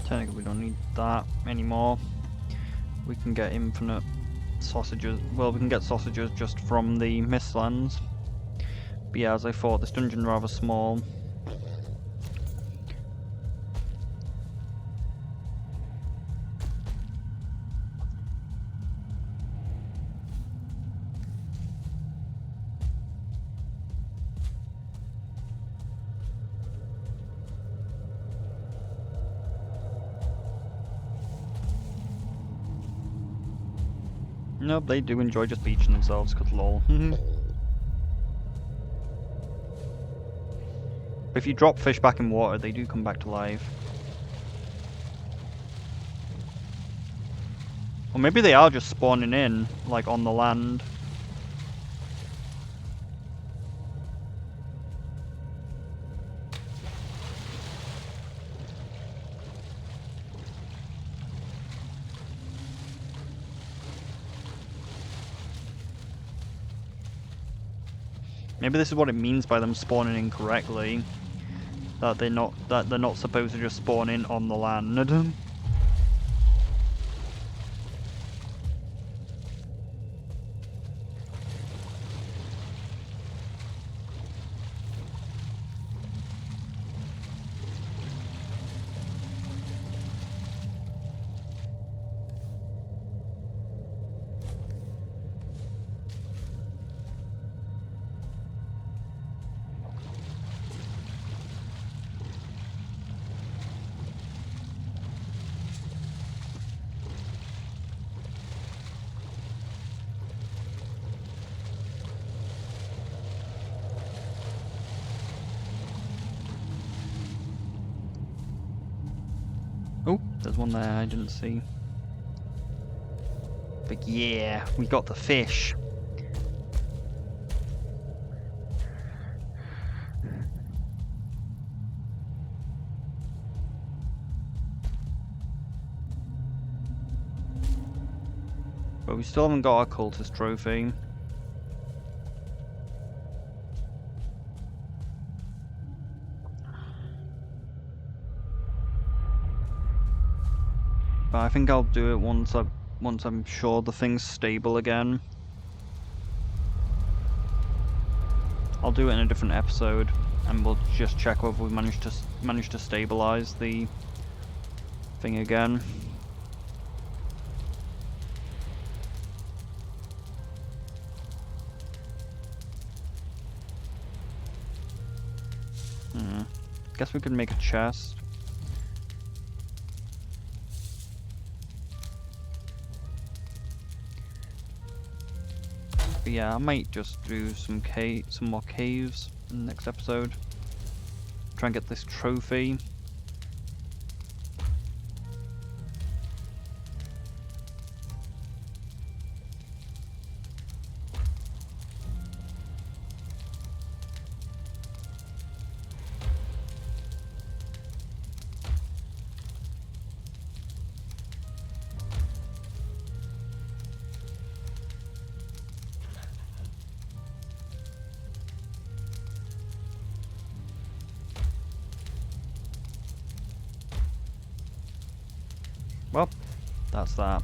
Technically we don't need that anymore. We can get infinite sausages. Well, we can get sausages just from the mistlands. But yeah, as I thought, this dungeon rather small. Nope, they do enjoy just beaching themselves, cause lol. But if you drop fish back in water, they do come back to life. Or maybe they are just spawning in, like on the land. Maybe this is what it means by them spawning in correctly. That they're not supposed to just spawn in on the land. Oh, there's one there I didn't see. But yeah, we got the fish. But we still haven't got our cultist trophy. But I think I'll do it once I'm sure the thing's stable again. I'll do it in a different episode, and we'll just check whether we manage to stabilize the thing again. Guess we could make a chest. But yeah, I might just do some more caves in the next episode. Try and get this trophy. Well, that's that.